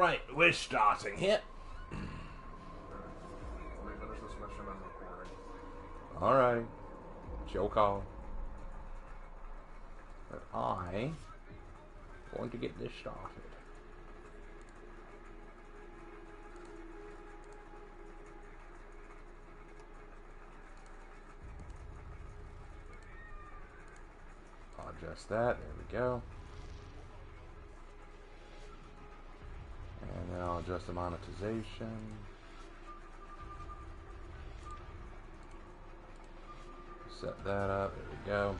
Alright, we're starting here. Let me finish this mission and recording. Alright. It's your call. But I'm going to get this started. I'll adjust that. There we go. And then I'll adjust the monetization. Set that up. There we go.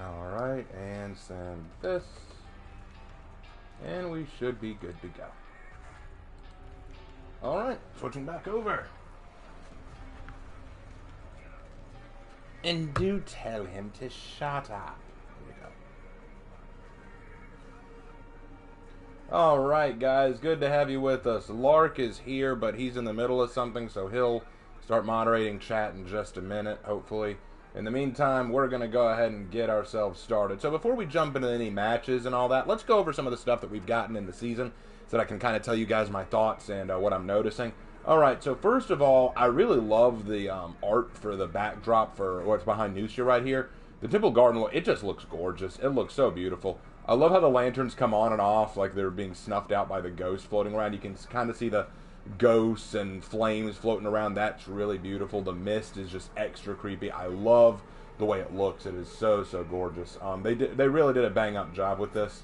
Alright, and send this. And we should be good to go. Alright, switching back over. And do tell him to shut up. Here we go. Alright, guys, good to have you with us. Lark is here, but he's in the middle of something, so he'll start moderating chat in just a minute, hopefully. In the meantime, we're going to go ahead and get ourselves started. So before we jump into any matches and all that, let's go over some of the stuff that we've gotten in the season so that I can kind of tell you guys my thoughts and what I'm noticing. Alright, so first of all, I really love the art for the backdrop for what's behind Sjw right here. The Temple Garden, it just looks gorgeous. It looks so beautiful. I love how the lanterns come on and off like they're being snuffed out by the ghosts floating around. You can kind of see the ghosts and flames floating around. That's really beautiful. The mist is just extra creepy. I love the way it looks. It is so gorgeous. They really did a bang up job with this.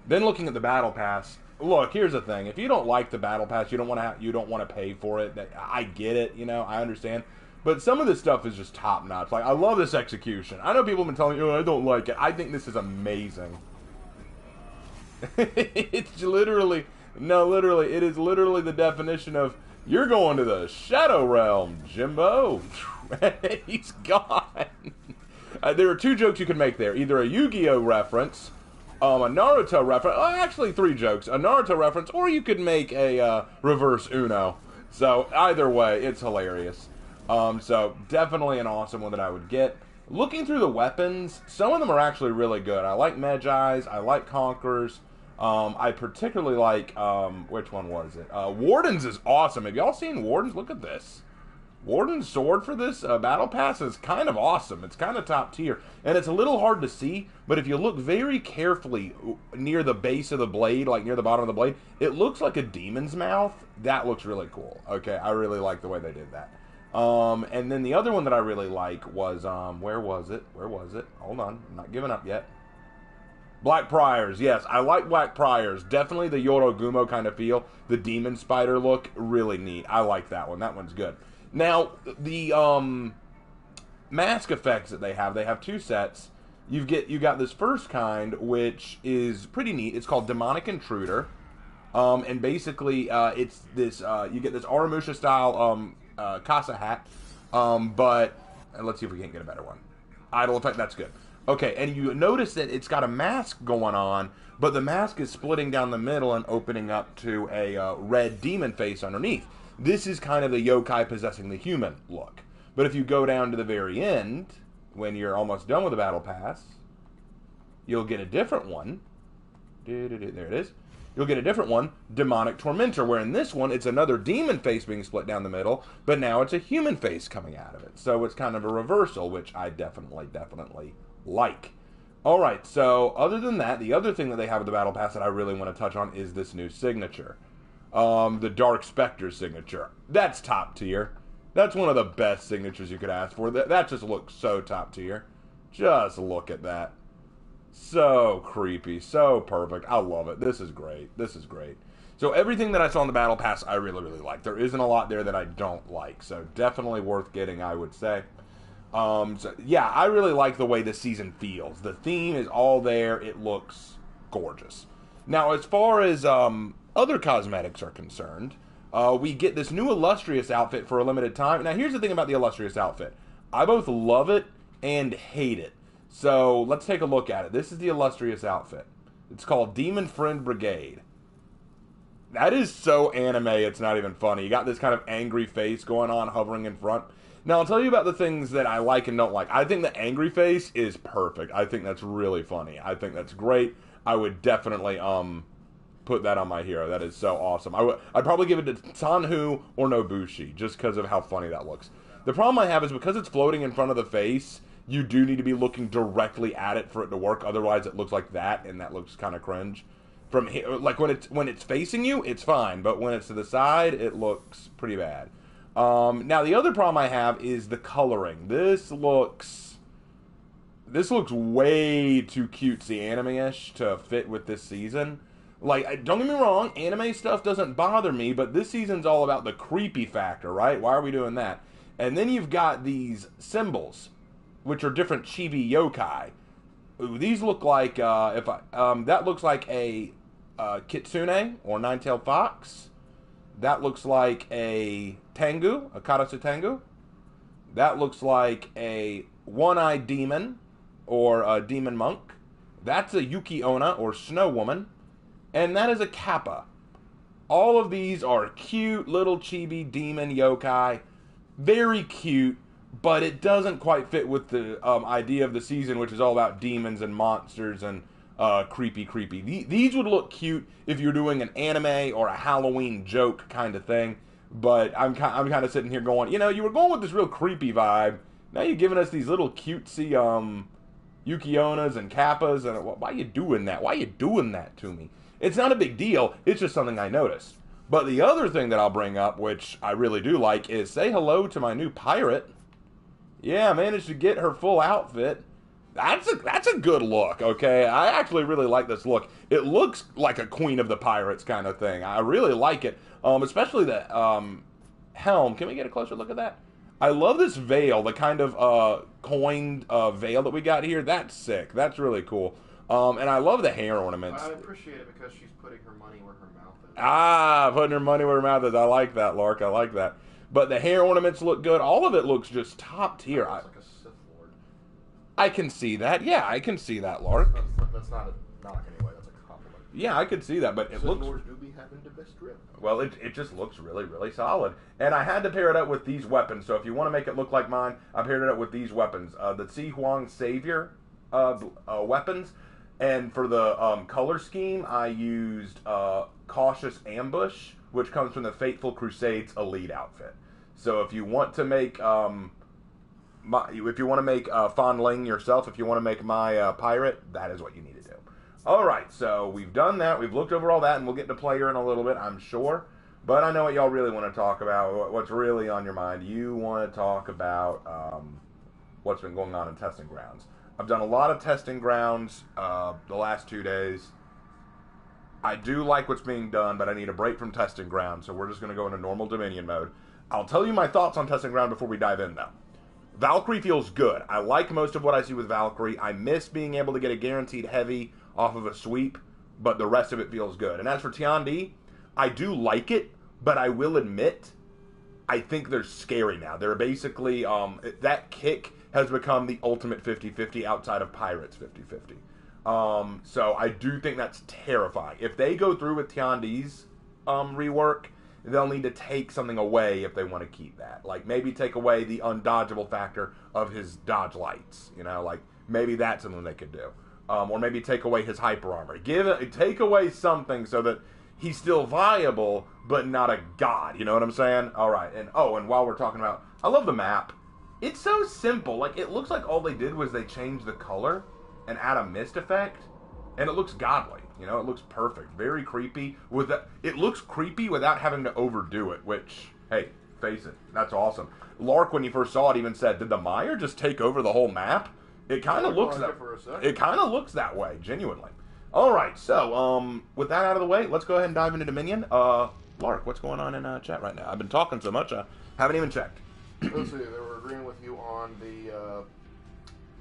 Then looking at the battle pass, look, here's the thing. If you don't like the battle pass, you don't want to pay for it. I get it, you know, I understand. But some of this stuff is just top notch. Like, I love this execution. I know people have been telling me, oh, I don't like it. I think this is amazing. It's literally, no, literally, it is literally the definition of, you're going to the Shadow Realm, Jimbo. He's gone. There are two jokes you can make there. Either a Yu-Gi-Oh reference, a Naruto reference, actually 3 jokes. A Naruto reference, or you could make a reverse Uno. So, either way, it's hilarious. So, definitely an awesome one that I would get. Looking through the weapons, some of them are actually really good. I like Magi's, I like Conquerors. I particularly like, which one was it? Warden's is awesome. Have y'all seen Warden's? Look at this. Warden's sword for this battle pass is kind of awesome. It's kind of top tier. And it's a little hard to see, but if you look very carefully near the base of the blade, like near the bottom of the blade, it looks like a demon's mouth. That looks really cool. Okay, I really like the way they did that. And then the other one that I really like was, where was it? Hold on, I'm not giving up yet. Black Priors, yes, I like Black Priors. Definitely the Yorogumo kind of feel. The demon spider look, really neat. I like that one. That one's good. Now, the mask effects that they have 2 sets. You got this first kind, which is pretty neat. It's called Demonic Intruder. And basically, it's this, you get this Aramusha style Casa hat. But let's see if we can't get a better one. Idol effect, that's good. Okay, and you notice that it's got a mask going on, but the mask is splitting down the middle and opening up to a red demon face underneath. This is kind of the yokai possessing the human look. But if you go down to the very end, when you're almost done with the battle pass, you'll get a different one. There it is. You'll get a different one, Demonic Tormentor, where in this one, it's another demon face being split down the middle, but now it's a human face coming out of it. So it's kind of a reversal, which I definitely like. Alright, so other than that, the other thing that they have with the Battle Pass that I really want to touch on is this new signature. The Dark Spectre signature. That's top tier. That's one of the best signatures you could ask for. That just looks so top tier. Just look at that. So creepy, so perfect. I love it. This is great. So everything that I saw in the Battle Pass, I really like. There isn't a lot there that I don't like. So definitely worth getting, I would say. So yeah, I really like the way the season feels. The theme is all there. It looks gorgeous. Now, as far as other cosmetics are concerned, we get this new Illustrious outfit for a limited time. Now, here's the thing about the Illustrious outfit. I both love it and hate it. So let's take a look at it. This is the Illustrious outfit. It's called Demon Friend Brigade. That is so anime, it's not even funny. You got this kind of angry face going on, hovering in front. Now, I'll tell you about the things that I like and don't like. I think the angry face is perfect. I think that's really funny. I think that's great. I would definitely, put that on my hero. That is so awesome. I'd probably give it to Sanhu or Nobushi, just because of how funny that looks. The problem I have is because it's floating in front of the face, you do need to be looking directly at it for it to work. Otherwise, it looks like that, and that looks kind of cringe. From here, like when it's facing you, it's fine, but when it's to the side, it looks pretty bad. Now the other problem I have is the coloring. This looks way too cutesy anime-ish to fit with this season. Like, don't get me wrong, anime stuff doesn't bother me, but this season's all about the creepy factor, right? Why are we doing that? And then you've got these symbols, which are different chibi yokai. Ooh, these look like that looks like a kitsune or nine-tailed fox. That looks like a tengu, a karasu tengu. That looks like a one-eyed demon or a demon monk. That's a Yuki Onna or snow woman. And that is a kappa. All of these are cute little chibi demon yokai. Very cute, but it doesn't quite fit with the idea of the season, which is all about demons and monsters and creepy. These would look cute if you're doing an anime or a Halloween joke kind of thing. But I'm kind of sitting here going, you know, you were going with this real creepy vibe. Now you're giving us these little cutesy Yuki Onnas and kappas. And why are you doing that? Why are you doing that to me? It's not a big deal. It's just something I noticed. But the other thing that I'll bring up, which I really do like, is say hello to my new pirate. Yeah, I managed to get her full outfit. That's a good look, okay? I actually really like this look. It looks like a Queen of the Pirates kind of thing. I really like it, especially the helm. Can we get a closer look at that? I love this veil, the kind of coined veil that we got here. That's sick. That's really cool. And I love the hair ornaments. I appreciate it because she's putting her money where her mouth is. Ah, putting her money where her mouth is. I like that, Lark. I like that. But the hair ornaments look good. All of it looks just top tier. Looks like a Sith Lord. I can see that. Yeah, I can see that, Lark. That's not a knock anyway. That's a compliment. Yeah, I can see that, but it Sith looks... Lords do be having the best grip. Well, it just looks really, really solid. And I had to pair it up with these weapons. So if you want to make it look like mine, I paired it up with these weapons. The Xi Savior weapons. And for the color scheme, I used Cautious Ambush, which comes from the Fateful Crusades Elite outfit. So if you want to make Fan Ling yourself, if you want to make my pirate, that is what you need to do. All right, so we've done that. We've looked over all that, and we'll get to player in a little bit, I'm sure. But I know what y'all really want to talk about. What's really on your mind? You want to talk about what's been going on in testing grounds. I've done a lot of testing grounds the last 2 days. I do like what's being done, but I need a break from testing grounds, so we're just going to go into normal Dominion mode. I'll tell you my thoughts on testing ground before we dive in, though. Valkyrie feels good. I like most of what I see with Valkyrie. I miss being able to get a guaranteed heavy off of a sweep, but the rest of it feels good. And as for Tiandi, I do like it, but I will admit, I think they're scary now. They're basically, that kick has become the ultimate 50-50 outside of Pirates 50-50. So I do think that's terrifying. If they go through with Tiandi's rework, they'll need to take something away if they want to keep that. Like, maybe take away the undodgeable factor of his dodge lights. You know, like, maybe that's something they could do. Or maybe take away his hyper armor. Take away something so that he's still viable, but not a god. You know what I'm saying? All right. And while we're talking about... I love the map. It's so simple. Like, it looks like all they did was they changed the color and add a mist effect, and it looks godly. You know, it looks perfect. Very creepy. It looks creepy without having to overdo it, which, hey, face it, that's awesome. Lark, when you first saw it, even said, did the Mire just take over the whole map? It kind of looks that way, genuinely. All right, so with that out of the way, let's go ahead and dive into Dominion. Lark, what's going on in chat right now? I've been talking so much, I haven't even checked. Let's see, they were agreeing with you on the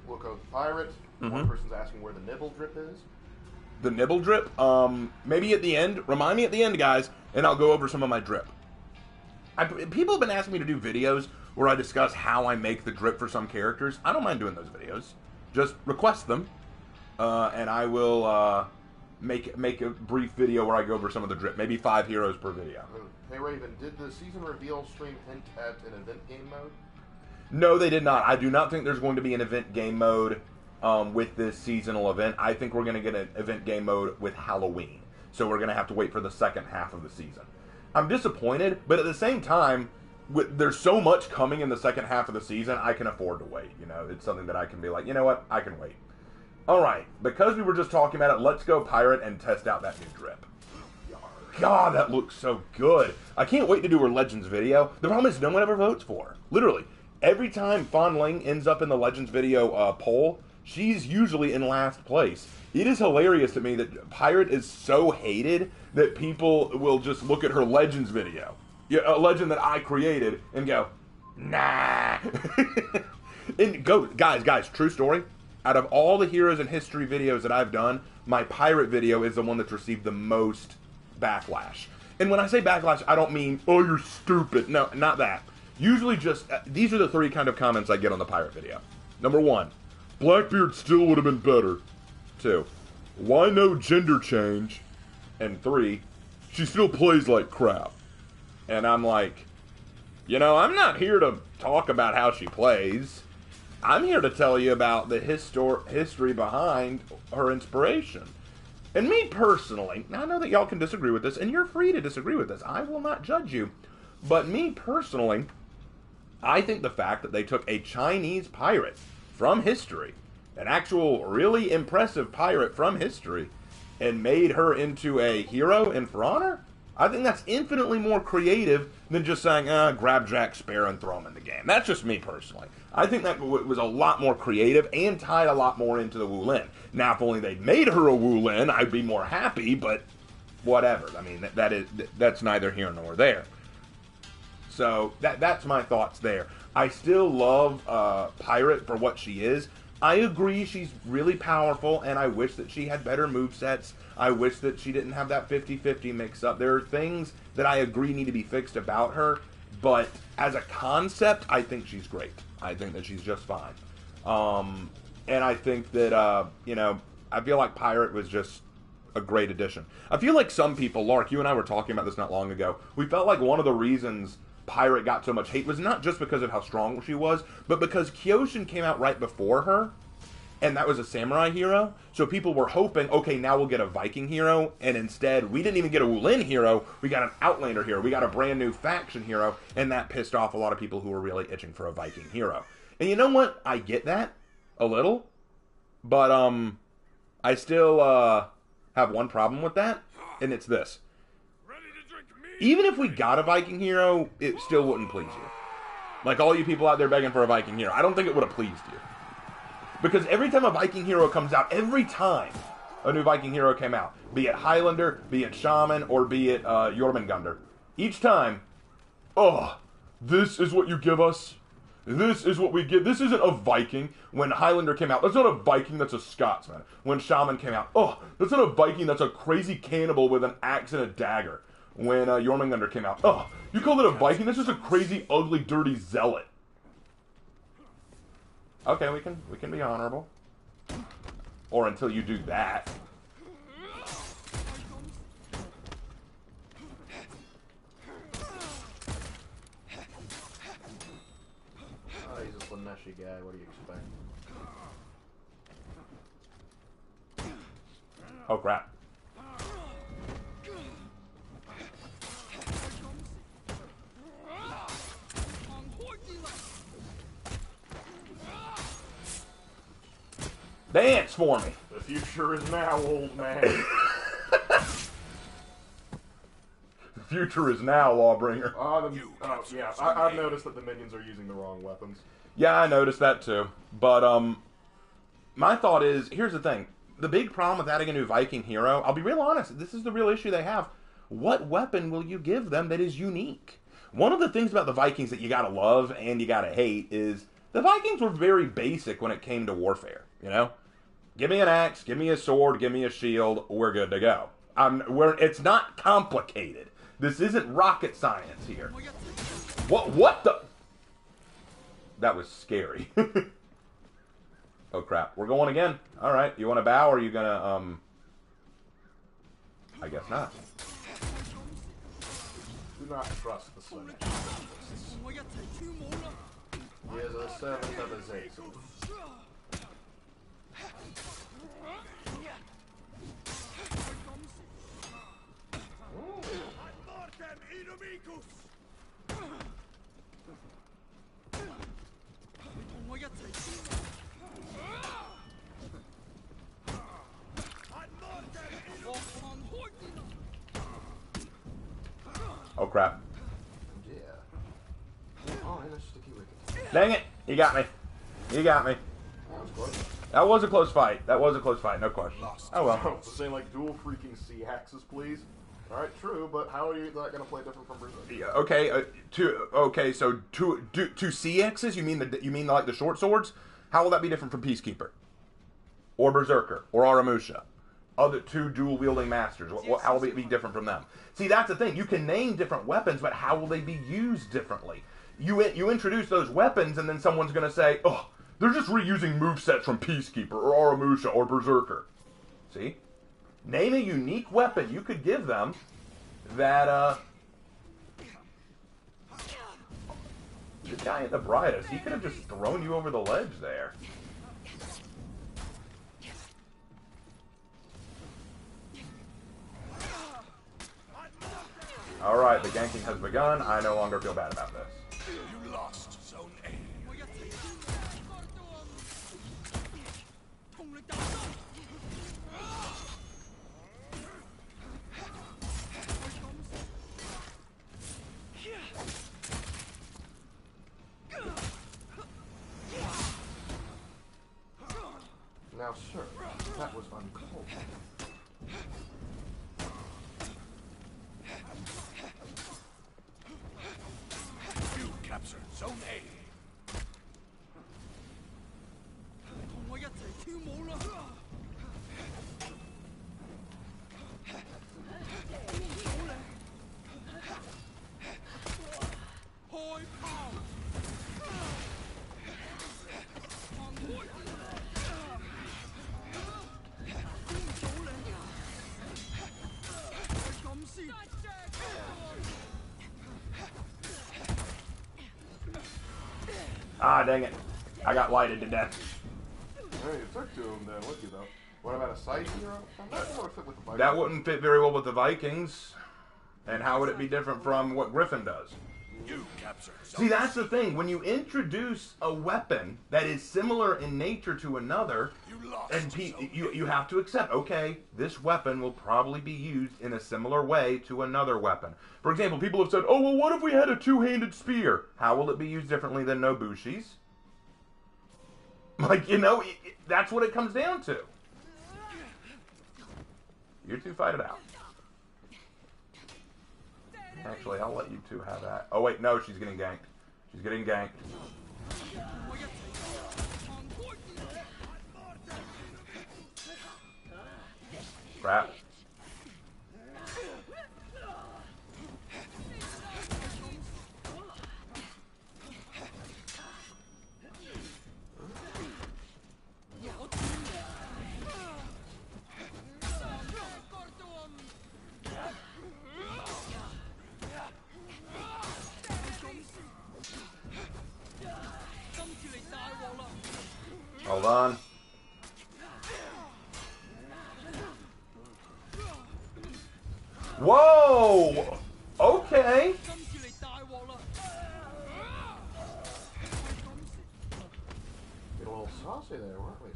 look of the pirate. Mm-hmm. One person's asking where the nibble drip is. The nibble drip? Maybe at the end. Remind me at the end, guys, and I'll go over some of my drip. People have been asking me to do videos where I discuss how I make the drip for some characters. I don't mind doing those videos. Just request them, and I will make a brief video where I go over some of the drip. Maybe 5 heroes per video. Hey Raven, did the season reveal stream hint at an event game mode? No, they did not. I do not think there's going to be an event game mode with this seasonal event. I think we're going to get an event game mode with Halloween. So we're going to have to wait for the second half of the season. I'm disappointed, but at the same time, there's so much coming in the second half of the season, I can afford to wait. You know, it's something that I can be like, you know what, I can wait. Alright, because we were just talking about it, let's go pirate and test out that new drip. God, that looks so good. I can't wait to do her Legends video. The problem is no one ever votes for her. Literally. Every time Fan Ling ends up in the Legends video poll, she's usually in last place. It is hilarious to me that Pirate is so hated that people will just look at her Legends video. A legend that I created and go, nah. And go, guys, true story. Out of all the Heroes in History videos that I've done, my Pirate video is the one that's received the most backlash. And when I say backlash, I don't mean, oh, you're stupid. No, not that. Usually just, these are the 3 kind of comments I get on the Pirate video. Number 1, Blackbeard still would have been better. 2, why no gender change? And 3, she still plays like crap. And I'm like, you know, I'm not here to talk about how she plays. I'm here to tell you about the history behind her inspiration. And me personally, I know that y'all can disagree with this, and you're free to disagree with this. I will not judge you. But me personally, I think the fact that they took a Chinese pirate from history, an actual really impressive pirate from history, and made her into a hero in For Honor, I think that's infinitely more creative than just saying, grab Jack Sparrow and throw him in the game. That's just me personally. I think that was a lot more creative and tied a lot more into the Wu Lin. Now, if only they'd made her a Wu Lin, I'd be more happy, but whatever. I mean, that's neither here nor there. So, that's my thoughts there. I still love Pirate for what she is. I agree she's really powerful, and I wish that she had better movesets. I wish that she didn't have that 50-50 mix-up. There are things that I agree need to be fixed about her, but as a concept, I think she's great. I think that she's just fine. And I think that, you know, I feel like Pirate was just a great addition. I feel like some people, Lark, you and I were talking about this not long ago, we felt like one of the reasons Pirate got so much hate was not just because of how strong she was, but because Kyoshin came out right before her, and that was a samurai hero, so people were hoping, okay, now we'll get a Viking hero, and instead, we didn't even get a Wu Lin hero, we got an Outlander hero, we got a brand new faction hero, and that pissed off a lot of people who were really itching for a Viking hero. And you know what? I get that, a little, but, I still, have one problem with that, and it's this. Even if we got a Viking hero, it still wouldn't please you. Like all you people out there begging for a Viking hero, I don't think it would have pleased you. Because every time a Viking hero comes out, every time a new Viking hero came out, be it Highlander, be it Shaman, or be it Jormungandr, each time, oh, this is what you give us? This is what we get. This isn't a Viking. When Highlander came out, that's not a Viking, that's a Scotsman. When Shaman came out, oh, that's not a Viking, that's a crazy cannibal with an axe and a dagger. When Jormungandr came out, oh, you call it a Viking? That's just a crazy, ugly, dirty zealot. Okay, we can be honorable. Or until you do that. Oh, he's just a Neshi guy. What do you expect? Oh, crap. Dance for me. The future is now, old man. The future is now, Lawbringer. Yeah. I've noticed that the minions are using the wrong weapons. Yeah, I noticed that too. But, my thought is, here's the thing. The big problem with adding a new Viking hero, I'll be real honest, this is the real issue they have. What weapon will you give them that is unique? One of the things about the Vikings that you gotta love and you gotta hate is the Vikings were very basic when it came to warfare, you know? Give me an axe, give me a sword, give me a shield, we're good to go. It's not complicated. This isn't rocket science here. What the? That was scary. Oh crap, we're going again. Alright, you want to bow or are you gonna, I guess not. Do not trust the Sonic. He is a 7th of his 8. Oh crap. Yeah. Oh, and it's sticky wicket. Dang it! He got me. He got me. That was close. That was a close fight. That was a close fight, no question. Oh well. So saying like dual freaking C axes, please. All right, true, but how are you not going to play different from Brazil? Yeah, okay, so two CXs? You mean like the short swords? How will that be different from Peacekeeper, or Berserker, or Aramusha? Other two dual wielding masters. How will it be different from them? See, that's the thing. You can name different weapons, but how will they be used differently? You introduce those weapons, and then someone's going to say, "Oh, they're just reusing movesets from Peacekeeper or Aramusha or Berserker." See, name a unique weapon you could give them that the guy at the brightest, he could have just thrown you over the ledge there. Alright, the ganking has begun. I no longer feel bad about this. You lost Zone A. Now, sir, that was uncalled. You captured Zone A. Ah, dang it. I got lighted to death. Hey, you took to him then, look you though. What about a side hero? That would fit with the Vikings. That wouldn't fit very well with the Vikings. And how would it be different from what Griffin does? You captured Zone See, that's the thing. When you introduce a weapon that is similar in nature to another, You lost and Zone you have to accept, okay, this weapon will probably be used in a similar way to another weapon. For example, people have said, oh, well, what if we had a two-handed spear? How will it be used differently than Nobushi's? Like, you know, that's what it comes down to. You two fight it out. Actually, I'll let you two have that. Oh, wait, no, she's getting ganked. She's getting ganked. Crap. Hold on. Whoa! Okay. Get a little saucy there, weren't we?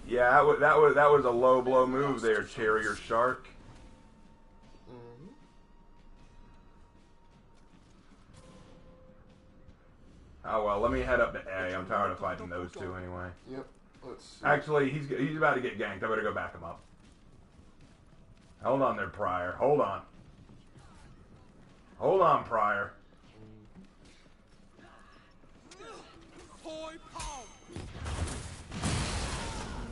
Yeah, that was a low blow move there, Cherry or Shark. Oh well, let me head up to A. I'm tired of fighting those two anyway. Yep. Let's see. Actually, he's about to get ganked. I better go back him up. Hold on there, Pryor. Hold on. Hold on, Pryor.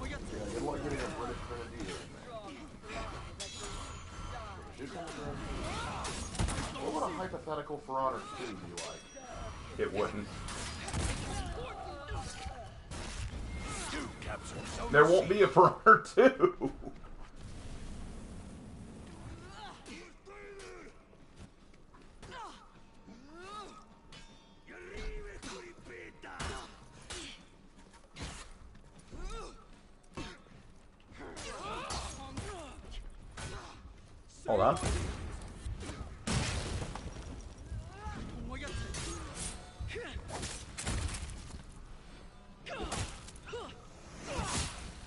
Yeah, good luck getting a British grenadier in there. Shoot him again. What would a hypothetical For Honor 2 be like? It wouldn't. There won't be a For Honor 2. Hold on.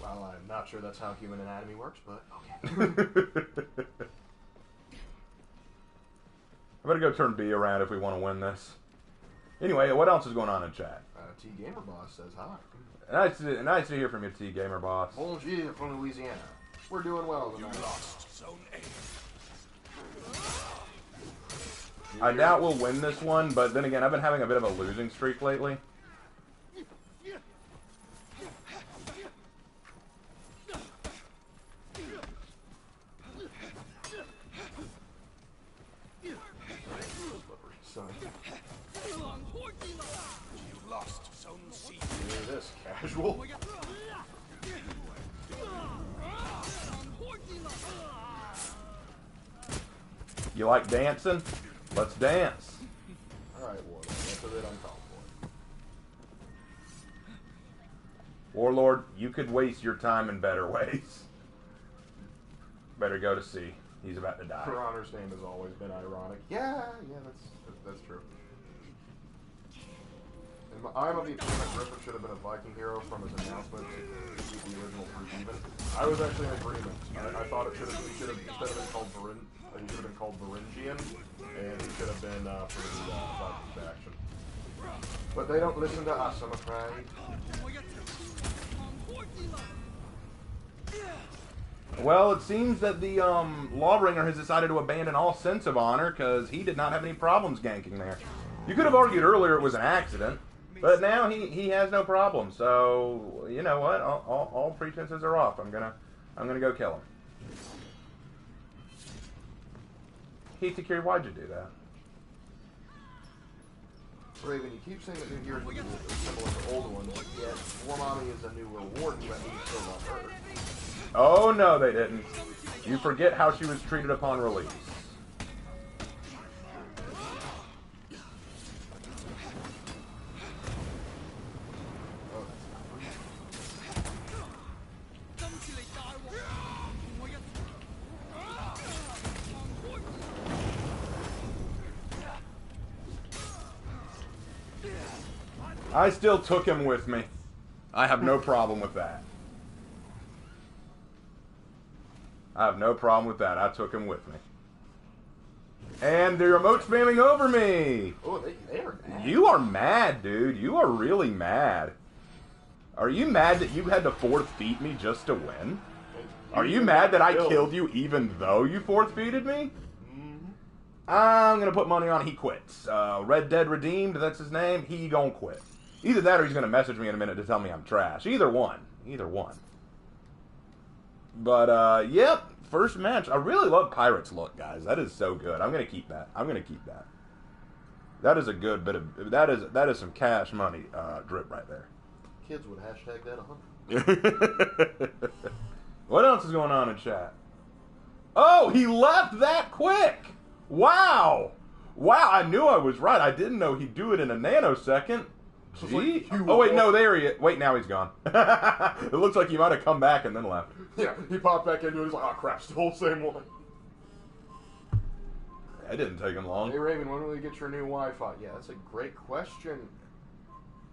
Well, I'm not sure that's how human anatomy works, but okay. I better go turn B around if we want to win this. Anyway, what else is going on in chat? T Gamer Boss says hi. Nice to hear from you, T Gamer Boss. Bonjour from Louisiana. We're doing well tonight. Lost Zone A. I doubt we'll win this one, but then again, I've been having a bit of a losing streak lately. Son. You lost Zone C. Hear this, casual. You like dancing? Let's dance. Alright, Warlord. That's a bit uncalled for. Warlord, you could waste your time in better ways. Better go to C. He's about to die. For Honor's name has always been ironic. Yeah, that's true. I'm of the opinion that Griffin should have been a Viking hero from his announcement to keep the original fruit even. I was actually in agreement. I thought he should have instead of been called he should have been called Varangian, and he should have been for the Viking faction. But they don't listen to us, I'm afraid. Well, it seems that the Lawbringer has decided to abandon all sense of honor because he did not have any problems ganking there. You could have argued earlier it was an accident, but now he has no problem. So you know what? All pretenses are off. I'm gonna go kill him. Hitakiri, why'd you do that? Raven, you keep saying that new heroes are similar to older ones, yet Warmami is a new reward that he's still on Earth. Oh no, they didn't. You forget how she was treated upon release. I still took him with me. I have no problem with that. I have no problem with that. I took him with me. And the remote spamming over me. Oh, they are mad. You are mad, dude. You are really mad. Are you mad that you had to fourth feed me just to win? Are you mad that I killed you even though you fourth feeded me? I'm gonna put money on he quits. Red Dead Redeemed, that's his name. He gonna quit. Either that or he's gonna message me in a minute to tell me I'm trash. Either one. Either one. But, yep. First match. I really love Pirate's look, guys. That is so good. I'm gonna keep that. I'm gonna keep that. That is a good bit of... That is some cash money drip right there. Kids would hashtag that 100. What else is going on in chat? Oh, he left that quick! Wow! Wow, I knew I was right. I didn't know he'd do it in a nanosecond. Gee. Oh, wait, no, there he is. Wait, now he's gone. It looks like he might have come back and then left. Yeah, he popped back into it. He's like, oh, crap, still the same one. That didn't take him long. Hey, Raven, when will you get your new Wi-Fi? Yeah, that's a great question.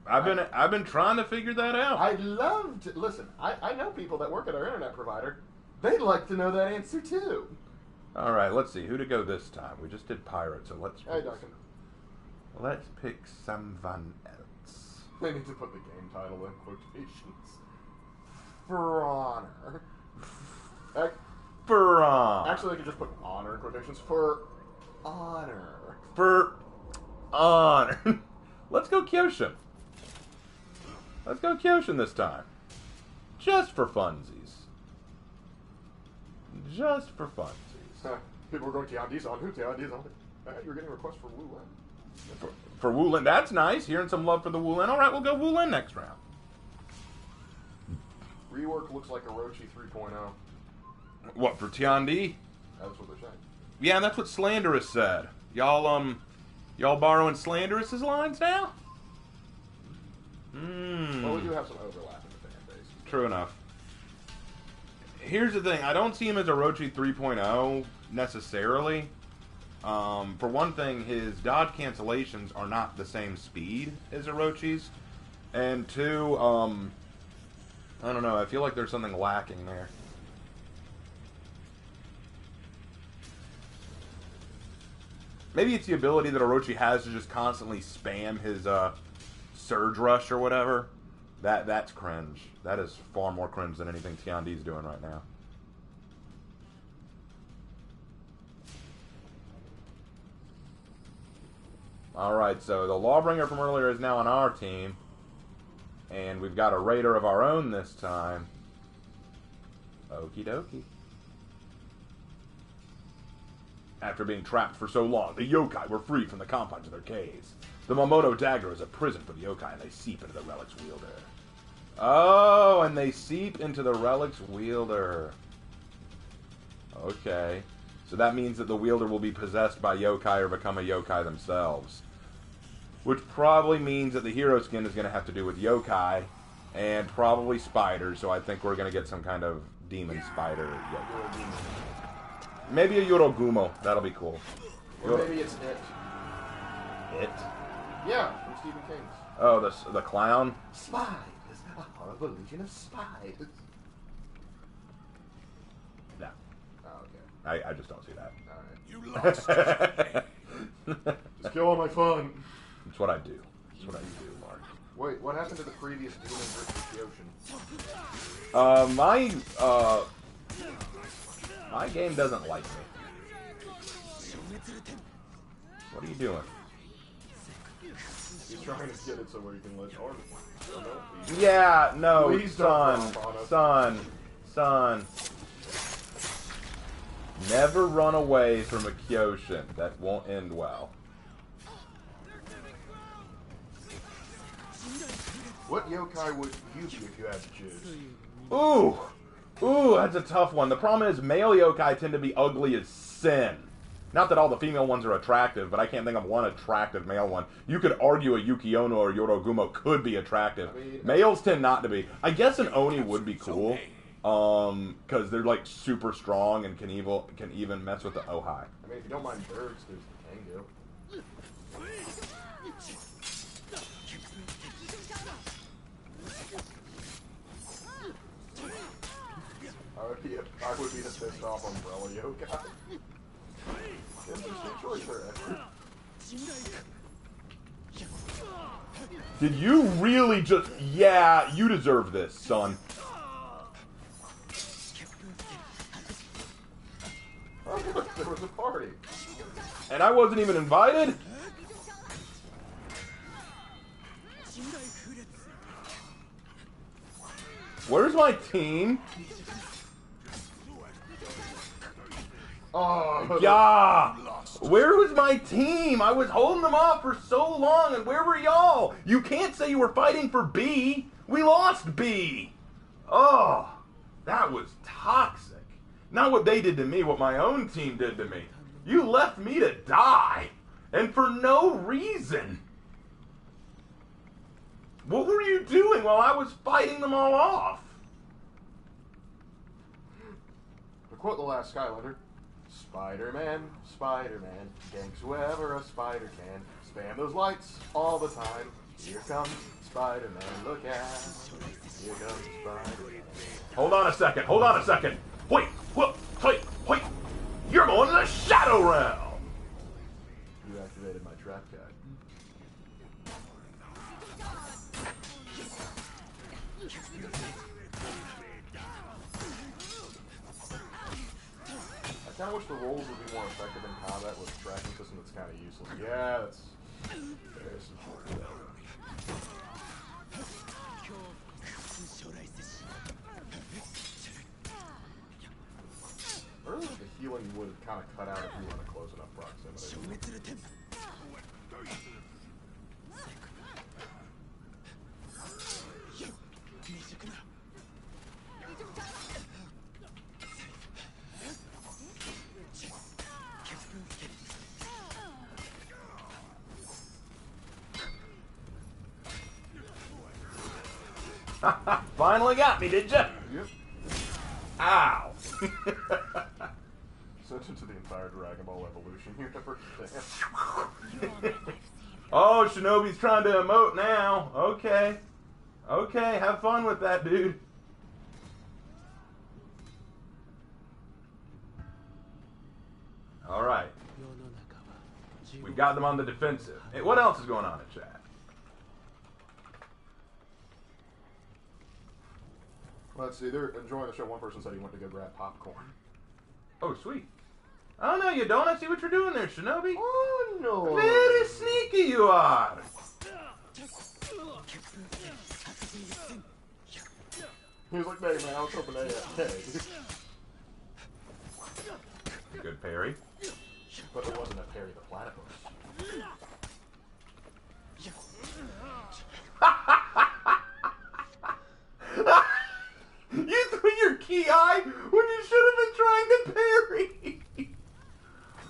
I've been trying to figure that out. I'd love to... Listen, I know people that work at our internet provider. They'd like to know that answer, too. All right, let's see. Who to go this time? We just did Pirate, so let's... Hey, Duncan. Let's pick someone else. They need to put the game title in quotations. For honor. For honor. Actually, they could just put honor in quotations. For honor. For honor. Let's go Kyoshin. Let's go Kyoshin this time. Just for funsies. Just for funsies. People are going Tiandizon. Who Tiandizon? You're getting requests for Wulin. For Wulin. That's nice. Hearing some love for the Wulin. All right, we'll go Wulin next round. Ryu rework looks like Orochi 3.0. What, for Tiandi? That's what they're saying. Yeah, and that's what Slanderous said. Y'all borrowing Slanderous's lines now? Well, we do have some overlap in the fan base. True enough. Here's the thing. I don't see him as Orochi 3.0 necessarily. For one thing, his dodge cancellations are not the same speed as Orochi's. And two, I don't know. I feel like there's something lacking there. Maybe it's the ability that Orochi has to just constantly spam his Surge Rush or whatever. That's cringe. That is far more cringe than anything Tiandi's doing right now. Alright, so the Lawbringer from earlier is now on our team. And we've got a Raider of our own this time. Okie dokie. After being trapped for so long, the yokai were free from the confines of their caves. The Momono dagger is a prison for the yokai, and they seep into the relic's wielder. Oh, and they seep into the relic's wielder. Okay. So that means that the wielder will be possessed by yokai or become a yokai themselves. Which probably means that the hero skin is going to have to do with yokai and probably spiders, so I think we're going to get some kind of demon spider yokai. Maybe a Yorogumo. That'll be cool. Or maybe it's It. It? Yeah, from Stephen King's. Oh, the clown? Spiders. A horrible legion of spiders. No. Oh, okay. I just don't see that. Alright. You lost. Just kill all my fun. It's what I do. It's what I do, Mark. Wait, what happened to the previous demon versus the ocean? My game doesn't like me. What are you doing? He's trying to get it somewhere you can let Arden. Oh, no, Yeah, no, Please don't son. Never run away from a Kyoshin. That won't end well. What yokai would you be if you had to choose? Ooh, that's a tough one. The problem is male yokai tend to be ugly as sin. Not that all the female ones are attractive, but I can't think of one attractive male one. You could argue a Yukiono or Yorogumo could be attractive. I mean, Males tend not to be. I guess an Oni would be cool, because they're like super strong and can even mess with the Ohai. I mean, if you don't mind birds, there's the Kango. I would be the pissed off umbrella yokai. Interesting choice there, Edward. Did you really just... Yeah, you deserve this, son. Oh, look, there was a party. And I wasn't even invited? Where's my team? Oh, Yeah! Where was my team? I was holding them off for so long, and where were y'all? You can't say you were fighting for B. We lost B. Oh, that was toxic. Not what they did to me, what my own team did to me. You left me to die, and for no reason. What were you doing while I was fighting them all off? to quote the last Skylander, Spider-Man, Spider-Man, ganks whoever a spider can. Spam those lights all the time. Here comes Spider-Man, look out. Here comes Spider-Man. Hold on a second. Wait, wait. You're going to the Shadow Realm. You activated my trap guide. I kind of wish the rolls would be more effective in combat with a tracking system that's kind of useless. Yeah, that's very important. Earlier, the healing would kind of cut out if you were in a close enough proximity. Finally got me, did ya? Yep. Ow! Sent into the entire Dragon Ball Evolution universe. Oh, Shinobi's trying to emote now. Okay. Okay, have fun with that, dude. Alright. We got them on the defensive. Hey, what else is going on in chat? Let's see, they're enjoying the show. One person said he went to go grab popcorn. Oh, sweet. Oh, no, you don't. I see what you're doing there, Shinobi. Oh, no. Very sneaky you are. He was like, "Hey, man, I was hoping AFK." Good parry. But it wasn't a parry the platypus. You threw your ki when you should have been trying to parry.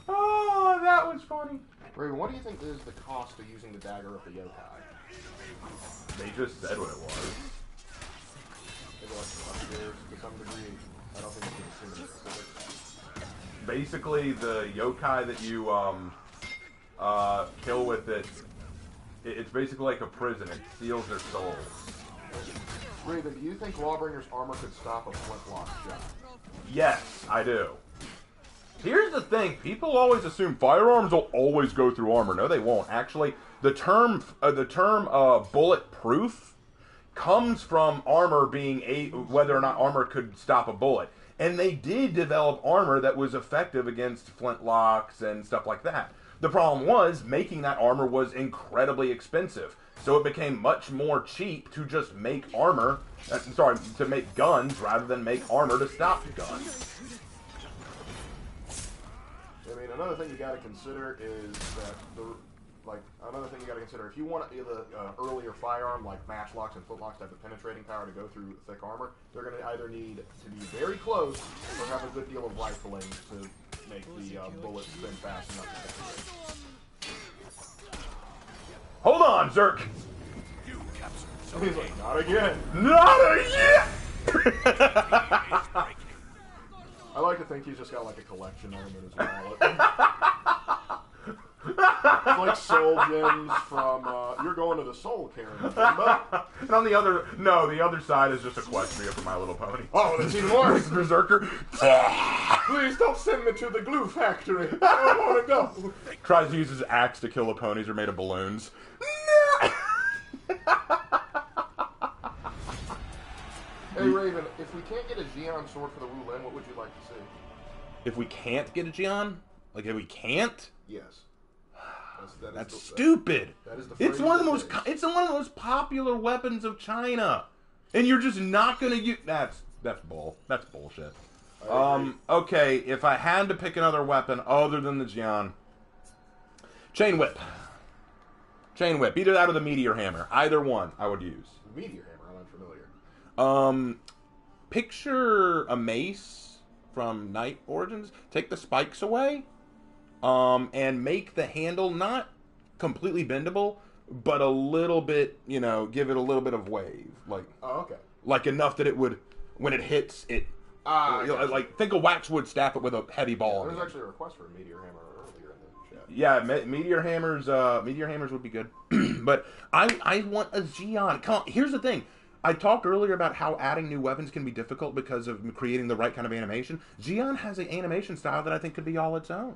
Oh, that was funny. Raven, what do you think is the cost of using the dagger of the yokai? They just said what it was. Maybe like upstairs to some degree. I don't think it's too many specifics. Basically, the yokai that you kill with it, it's basically like a prison. It steals their souls. Raven, do you think Lawbringer's armor could stop a flintlock shot? Yes, I do. Here's the thing. People always assume firearms will always go through armor. No, they won't. Actually, the term bulletproof comes from armor being whether or not armor could stop a bullet. And they did develop armor that was effective against flintlocks and stuff like that. The problem was, making that armor was incredibly expensive. So it became much more cheap to just make armor, to make guns rather than make armor to stop guns. I mean, another thing you got to consider is that if you want the earlier firearm like matchlocks and flintlocks to have the penetrating power to go through thick armor, they're going to either need to be very close or have a good deal of rifling to make the bullets spin fast enough to penetrate. Hold on, Zerk. He's like, not again. Not again. I like to think he's just got like a collection of them in his wallet. It's like soul gems from, you're going to the soul cairn, Jimbo. And on the other side is just Equestria for My Little Pony. Oh, that's even worse. Berserker. Please don't send me to the glue factory. I don't want to go. Tries to use his axe to kill the ponies are made of balloons. Hey, Raven, if we can't get a Xion sword for the Wu Lin, what would you like to see? If we can't get a Xion? Like, if we can't? Yes. That's stupid. That is the it's one of the most popular weapons of China. And you're just not going to use... That's bullshit. Okay, if I had to pick another weapon other than the Xion... Chain Whip. Chain Whip. Either that or the Meteor Hammer. Either one I would use. Meteor Hammer, I'm unfamiliar. Picture a mace from Knight Origins. Take the spikes away. And make the handle not completely bendable, but a little bit, give it a little bit of wave. Like, oh, okay. Like enough that it would, when it hits, it... like, think a waxwood staff it with a heavy ball. Yeah, there's actually a request for a Meteor Hammer earlier in the chat. Yeah, Meteor Hammers would be good. But I want a Xion. Come on, here's the thing. I talked earlier about how adding new weapons can be difficult because of creating the right kind of animation. Xion has an animation style that I think could be all its own.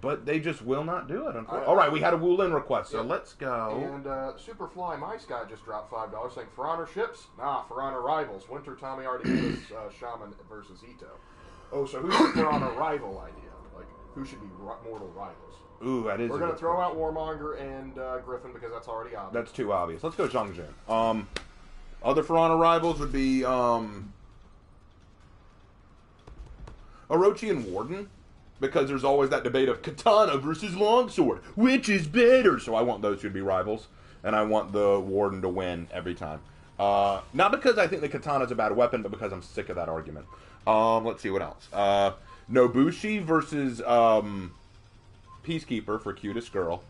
But they just will not do it. All right, we had a Wu Lin request, so let's go. And Superfly Mice Guy just dropped $5 saying, For Honor ships? Nah, For Honor rivals. Winter Tommy already gave us Shaman versus Ito. Oh, so who's the For Honor rival idea? Like, who should be mortal rivals? Ooh, that is. We're going to throw out Warmonger and Griffin because that's already obvious. That's too obvious. Let's go Zhongjin. Other For Honor rivals would be Orochi and Warden. Because there's always that debate of katana versus longsword. Which is better? So I want those two to be rivals. And I want the Warden to win every time. Not because I think the katana is a bad weapon, but because I'm sick of that argument. Let's see what else. Nobushi versus Peacekeeper for cutest girl.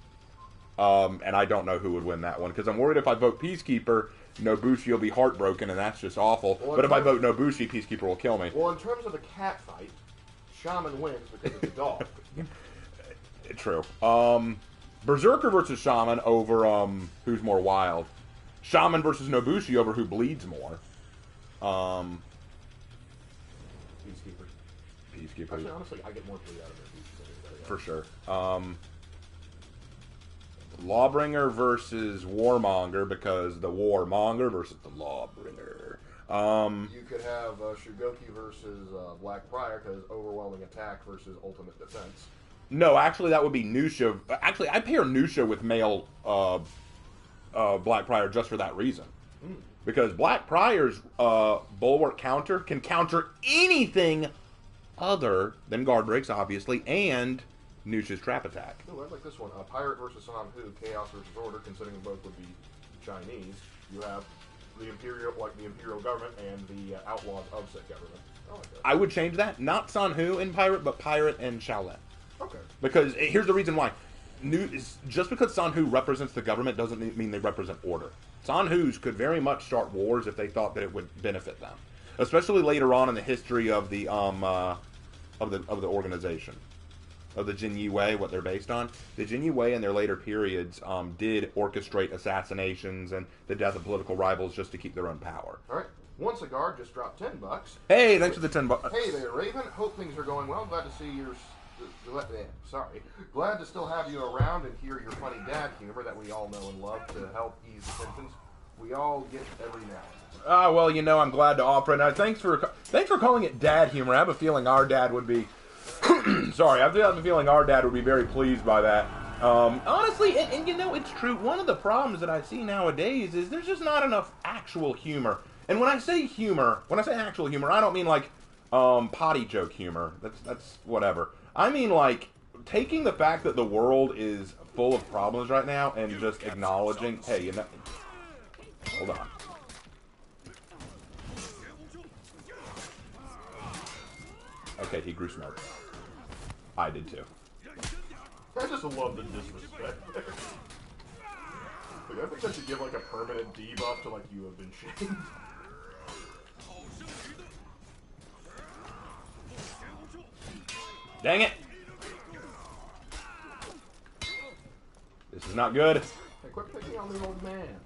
And I don't know who would win that one. Because I'm worried if I vote Peacekeeper, Nobushi will be heartbroken, and that's just awful. Well, but if I vote Nobushi, Peacekeeper will kill me. Well, in terms of a cat fight, Shaman wins because it's a dog. True. Berserker versus Shaman over who's more wild. Shaman versus Nobushi over who bleeds more. Peacekeeper. Actually, honestly, I get more bleed out of Nobushi. For sure. Lawbringer versus Warmonger because the Warmonger versus the Lawbringer. You could have Shugoki versus Black Prior because overwhelming attack versus ultimate defense. No, actually, that would be Nusha. Actually, I pair Nusha with male Black Prior just for that reason. Because Black Prior's Bulwark counter can counter anything other than guard breaks, obviously, and Nusha's trap attack. Oh, I like this one. Pirate versus Sanhu, Chaos versus Order, considering both would be Chinese. You have the Imperial government and the outlaws of said government. I like that. I would change that. Not Sanhu and Pirate, but Pirate and Shaolin. Okay. Because here's the reason why. Just because Sanhu represents the government doesn't mean they represent order. Sanhus could very much start wars if they thought that it would benefit them, especially later on in the history of the organization, of the Jin Yi Wei, what they're based on. The Jin Yi Wei in their later periods did orchestrate assassinations and the death of political rivals just to keep their own power. All right. One cigar just dropped $10. Hey, thanks for the $10. Hey there, Raven. Hope things are going well. Glad to see your. Glad to still have you around and hear your funny dad humor that we all know and love to help ease tensions. We all get every now and then. Well, you know, I'm glad to offer it. Now, thanks for calling it dad humor. I have a feeling our dad would be. Sorry, I have a feeling our dad would be very pleased by that. Honestly, and you know, it's true. One of the problems that I see nowadays is there's just not enough actual humor. And when I say actual humor, I don't mean like potty joke humor. That's whatever. I mean like taking the fact that the world is full of problems right now and just acknowledging, hey, you know, hold on. Okay, he grew smart. I did too. I just love the disrespect. Like, I think I should give like a permanent debuff to like you have been shamed. Dang it! This is not good. Hey, quit picking on the old man.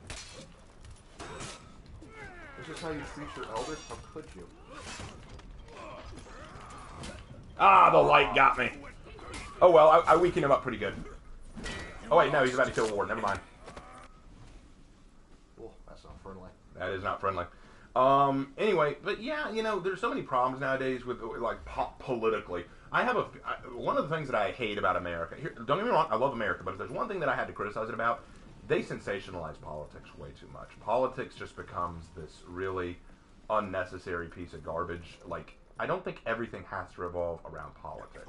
This is how you treat your elders? How could you? Ah, the light got me. Oh well, I weakened him up pretty good. Oh wait, no, he's about to kill a ward. Never mind. Oh, that's not friendly. That is not friendly. Anyway, but yeah, you know, there's so many problems nowadays with like politically. One of the things that I hate about America. Here, don't get me wrong, I love America, but if there's one thing that I had to criticize it about, they sensationalize politics way too much. Politics just becomes this really unnecessary piece of garbage. Like, I don't think everything has to revolve around politics.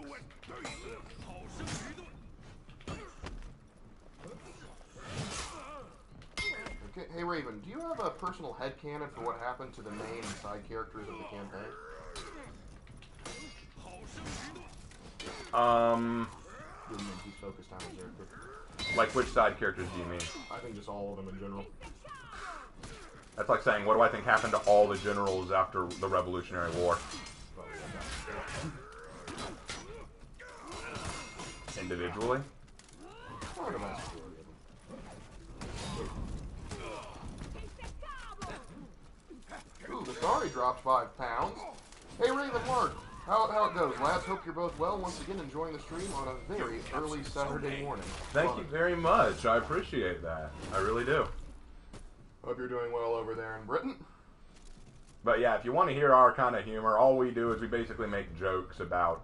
Okay, hey Raven, do you have a personal headcanon for what happened to the main and side characters of the campaign? He's focused on his character. Like which side characters do you mean? I think just all of them in general. That's like saying, what do I think happened to all the generals after the Revolutionary War? Individually? Or the vast majority of them. Ooh, the story dropped 5 pounds. Hey Raven Mark, how it goes, lads? Hope you're both well. Once again, enjoying the stream on a very early Saturday morning. Thank you very much. I appreciate that. I really do. Hope you're doing well over there in Britain. But yeah, if you want to hear our kind of humor, all we do is we basically make jokes about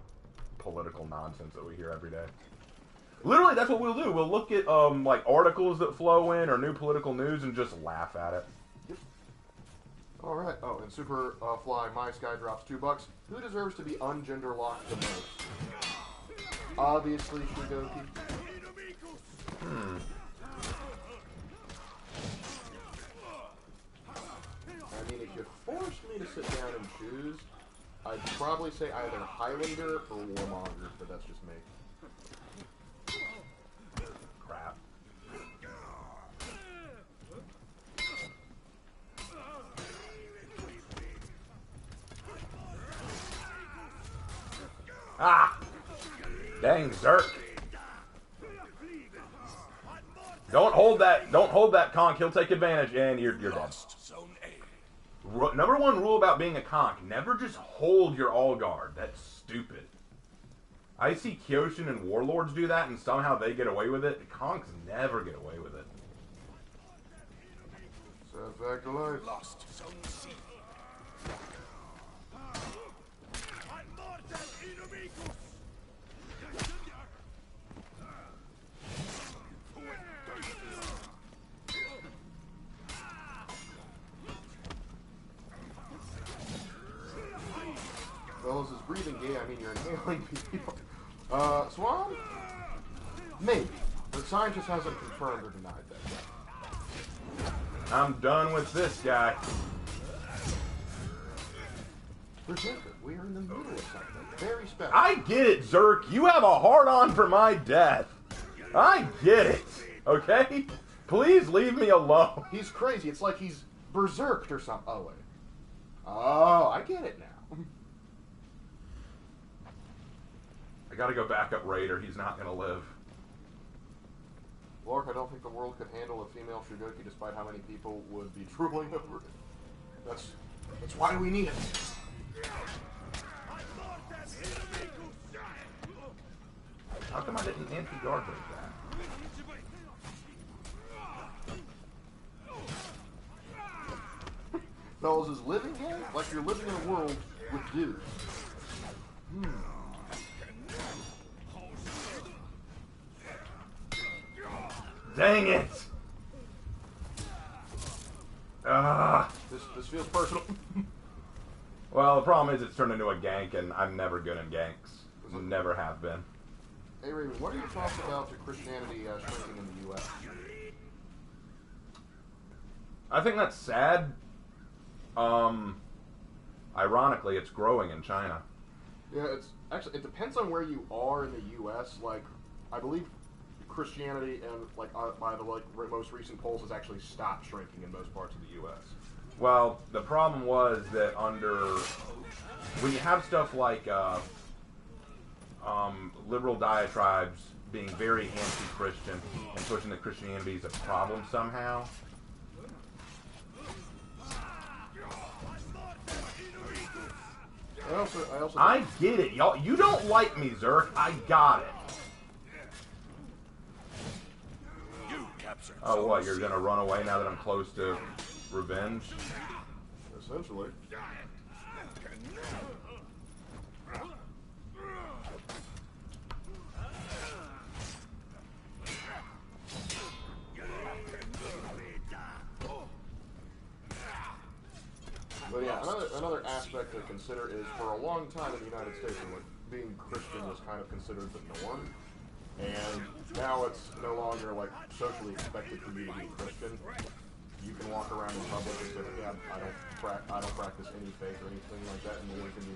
political nonsense that we hear every day. Literally, that's what we'll do. We'll look at like articles that flow in or new political news and just laugh at it. Yep. All right. Oh, and Super Fly My Sky drops $2. Who deserves to be ungender locked the most? Obviously, Shugoki. I mean, if you forced me to sit down and choose, I'd probably say either Highlander or Warmonger, but that's just me. Crap. Dang, Zerk. Don't hold that conch. He'll take advantage, and you're dead. Lost Zone A. Number one rule about being a conch: never just hold your all guard. That's stupid. I see Kyoshin and Warlords do that, and somehow they get away with it. Conchs never get away with it. Sounds back alive. Lost Zone C. Fellas, is breathing gay? I mean, you're inhaling people. Swan? Maybe. The scientist hasn't confirmed or denied that yet. I'm done with this guy. Remember, we are in the middle of something very special. I get it, Zerk. You have a hard-on for my death. I get it. Okay? Please leave me alone. He's crazy. It's like he's berserked or something. Oh, wait. Oh, I get it now. I gotta go back up Raider. He's not gonna live. Lark, I don't think the world could handle a female Shugoki despite how many people would be drooling over it. That's why we need it. How come I didn't anti-guard break that? Fellas, is living gay? Like you're living in a world with dudes. Dang it! This feels personal. Well, the problem is it's turned into a gank, and I'm never good in ganks. Never have been. Hey, Raven, what are your thoughts about Christianity shrinking in the U.S.? I think that's sad. Ironically, it's growing in China. Yeah, it's actually, it depends on where you are in the U.S. Like, I believe Christianity and by the most recent polls has actually stopped shrinking in most parts of the U.S. Well, the problem was that when you have stuff like liberal diatribes being very anti-Christian and pushing that Christianity is a problem somehow. I get it, y'all. You don't like me, Zerk. I got it. Oh, what? You're gonna run away now that I'm close to revenge? Essentially. But yeah, another aspect to consider is for a long time in the United States, being Christian was kind of considered the norm. And now it's no longer like socially expected for you to be Christian. You can walk around in public and say, yeah, I don't practice any faith or anything like that, and there can be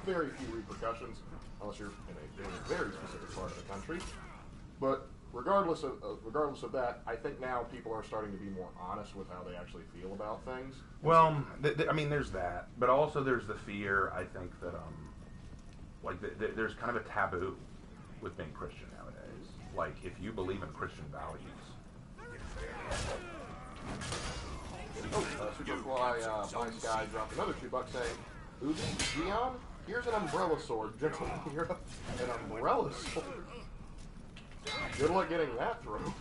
very few repercussions unless you're in a very specific part of the country. But regardless of that, I think now people are starting to be more honest with how they actually feel about things. Well, I mean, there's that, but also there's the fear. I think that there's kind of a taboo with being Christian nowadays. Like, if you believe in Christian values. Superfly by Sky dropped another $2 saying, Uzi, Gion, here's an umbrella sword. Gentlemen, here, an umbrella sword. Good luck getting that through.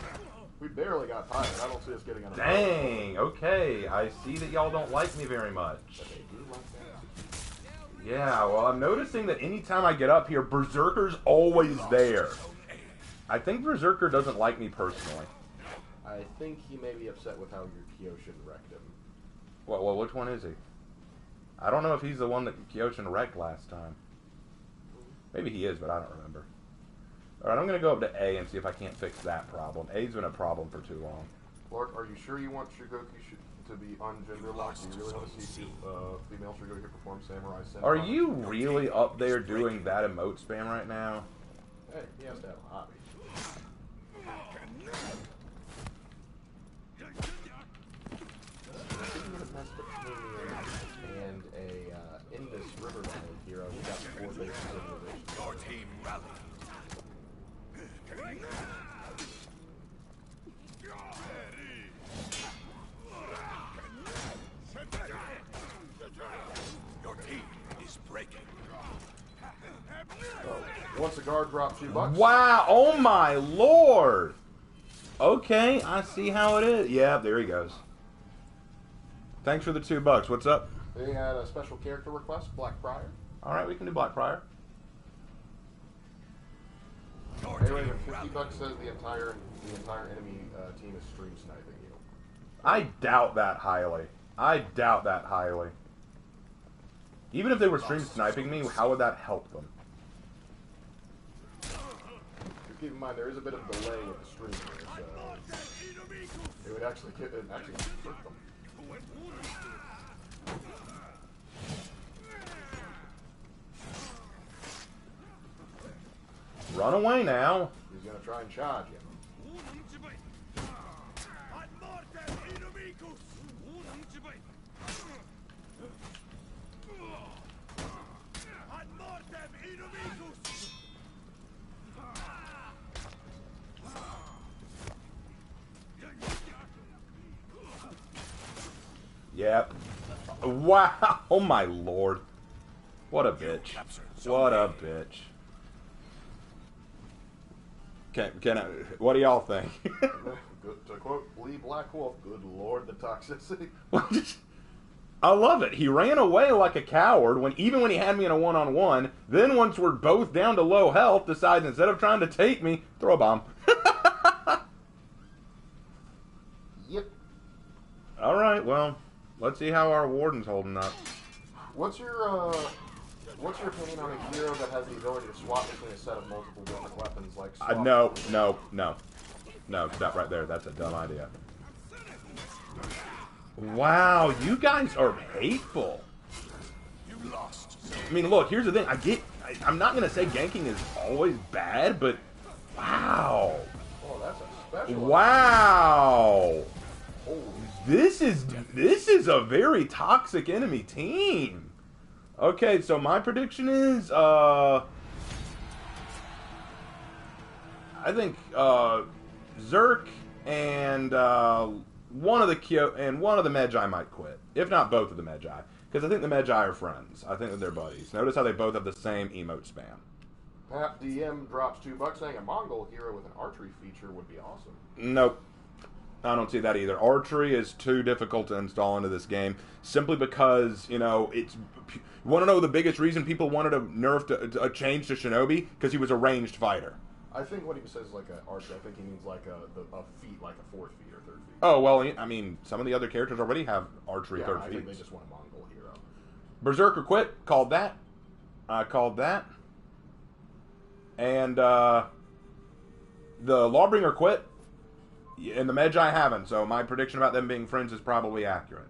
We barely got tired. I don't see us getting an umbrella. Dang, okay. I see that y'all don't like me very much. But they do like that. Yeah, well, I'm noticing that anytime I get up here, Berserker's always there. I think Berserker doesn't like me personally. I think he may be upset with how your Kyoshin wrecked him. Well, which one is he? I don't know if he's the one that Kyoshin wrecked last time. Maybe he is, but I don't remember. Alright, I'm going to go up to A and see if I can't fix that problem. A's been a problem for too long. Lark, are you sure you want Shugoki to be ungender locked? Do you really want to see female Shugoki perform Samurai Senpai? Are you really up there doing that emote spam right now? Hey, he has to have a hobby. And a Indus River Valley hero who got 4 bases in the division. Your team rally. Your team is breaking. Once a guard drops $2. Wow! Oh my lord! Okay, I see how it is. Yeah, there he goes. Thanks for the $2. What's up? They had a special character request, Black Friar. All right, we can do Black Friar. Your Hey, team wait, rallied. $50 says the entire enemy team is stream sniping you. I doubt that highly. I doubt that highly. Even if they were stream sniping me, how would that help them? Keep in mind there is a bit of delay with the stream here, so it would actually hurt them. Run away now. He's gonna try and charge him. Yep. Wow. Oh my lord. What a bitch. What a bitch. Can I, what do y'all think? Good, to quote Lee Black Wolf, good lord, the toxicity. I love it. He ran away like a coward even when he had me in a one-on-one. Then once we're both down to low health, decides instead of trying to take me, throw a bomb. Yep. All right, well, let's see how our warden's holding up. What's your opinion on a hero that has the ability to swap between a set of multiple different weapons, like swap? No, stop right there. That's a dumb idea. Wow, you guys are hateful. You lost. I mean, look, here's the thing. I'm not going to say ganking is always bad, but wow. Oh, that's a special. Wow. Holy This is a very toxic enemy team. Okay, so my prediction is I think Zerk and one of the Magi might quit, if not both of the Magi, because I think the Magi are friends. I think that they're buddies. Notice how they both have the same emote spam. Pat DM drops $2 saying a Mongol hero with an archery feature would be awesome. Nope. I don't see that either. Archery is too difficult to install into this game, simply because, you know, it's... You want to know the biggest reason people wanted to nerf a change to Shinobi? Because he was a ranged fighter. I think when he says like an archer, I think he means like a feat, like a 4th feat or 3rd feat. Oh, well, I mean, some of the other characters already have archery Yeah, 3rd I think feats. they just want a Mongol hero. Berserker quit. Called that. I called that. And the Lawbringer quit. And the Magi haven't, so my prediction about them being friends is probably accurate.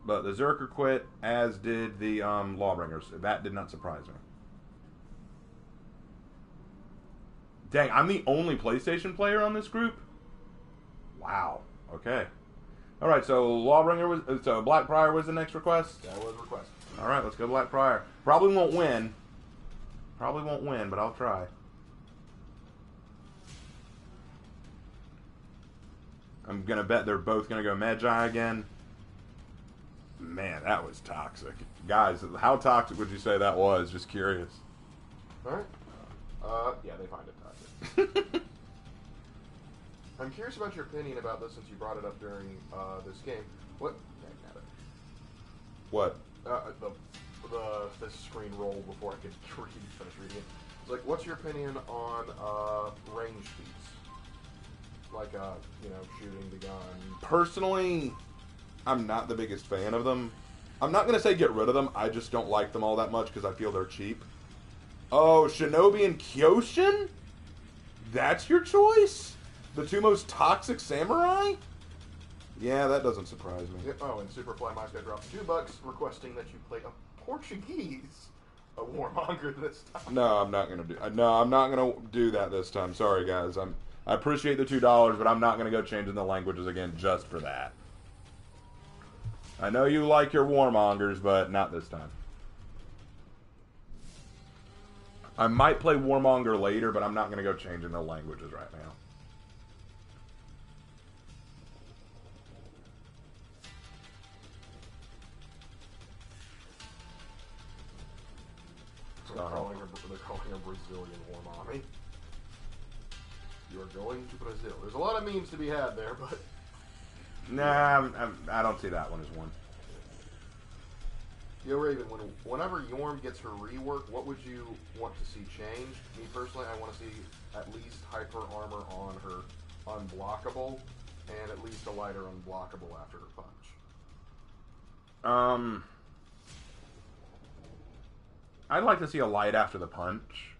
But the Zerker quit, as did the Lawbringers. That did not surprise me. Dang, I'm the only PlayStation player on this group? Wow. Okay. Alright, so Black Prior was the next request? That was requested. Alright, let's go Black Prior. Probably won't win. But I'll try. I'm going to bet they're both going to go Magi again. Man, that was toxic. Guys, how toxic would you say that was? Just curious. Alright. Yeah, they find it toxic. I'm curious about your opinion about this since you brought it up during this game. What? What? This screen roll before I could finish reading it. Like, what's your opinion on range feats? Like, shooting the gun. Personally, I'm not the biggest fan of them. I'm not going to say get rid of them. I just don't like them all that much because I feel they're cheap. Oh, Shinobi and Kyoshin? That's your choice? The two most toxic samurai? Yeah, that doesn't surprise me. Oh, and Superfly Moscow drops $2 requesting that you play a Portuguese warmonger this time. No, I'm not gonna do that this time. Sorry, guys. I appreciate the $2, but I'm not gonna go changing the languages again just for that. I know you like your warmongers, but not this time. I might play Warmonger later, but I'm not going to go changing the languages right now. They're calling her Brazilian war mommy. You're going to Brazil. There's a lot of memes to be had there, but... Nah, I don't see that one as one. Yo, Raven, whenever Yorm gets her rework, what would you want to see changed? Me personally, I want to see at least hyper armor on her unblockable, and at least a lighter unblockable after her punch. I'd like to see a light after the punch.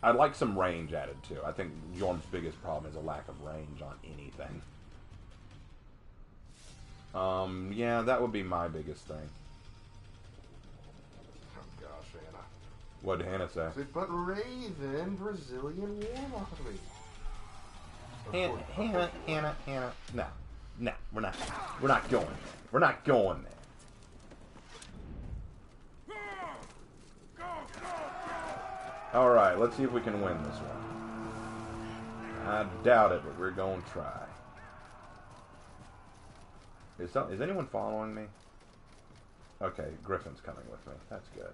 I'd like some range added too. I think Yorm's biggest problem is a lack of range on anything. Yeah, that would be my biggest thing. Oh gosh, Hannah. What did Hannah say? But Raven, Brazilian war mommy. Hannah. No, we're not going there. We're not going there. Alright, let's see if we can win this one. I doubt it, but we're going to try. Is anyone following me? Okay, Griffin's coming with me. That's good.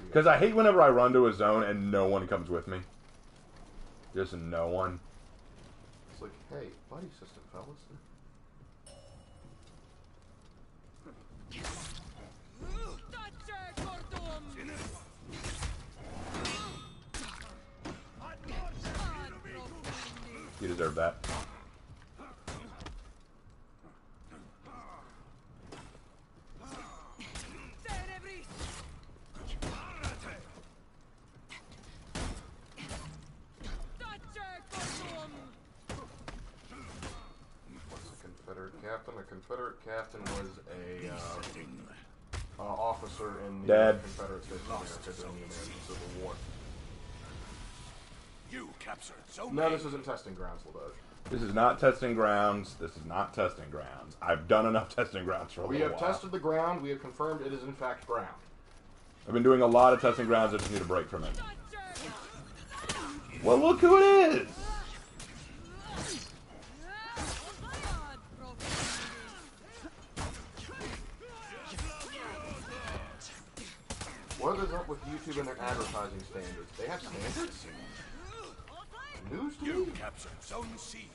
Because I hate whenever I run to a zone and no one comes with me. Just no one. It's like, hey, buddy system, fellas. You deserve that. A Confederate captain was a officer in the Confederate States of America during the American Civil War. You captured so No, this isn't testing grounds, Ladoj. This is not testing grounds. This is not testing grounds. I've done enough testing grounds for a little while. We have tested the ground. We have confirmed it is in fact ground. I've been doing a lot of testing grounds. I just need a break from it. Well, look who it is! What is up with YouTube and their advertising standards? They have standards? News to You me. captured Zone C.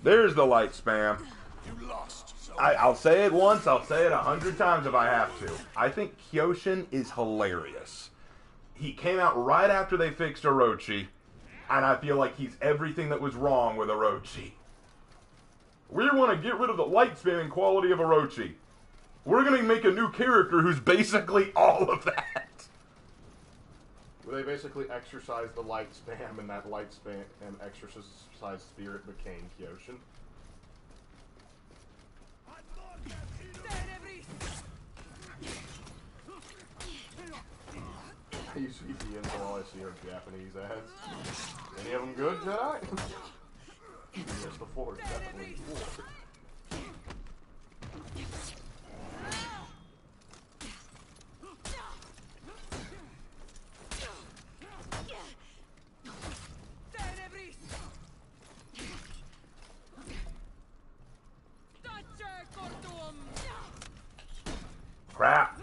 There's the light spam. You lost. I'll say it once, I'll say it 100 times if I have to. I think Kyoshin is hilarious. He came out right after they fixed Orochi, and I feel like he's everything that was wrong with Orochi. We want to get rid of the light spamming quality of Orochi. We're going to make a new character who's basically all of that. They basically exercised the light spam, and that light spam and exercise spirit became Kyoshin. I use VPNs so all I see are Japanese ads. Any of them good, Jedi? Yes, the Force, definitely the Force. Crap.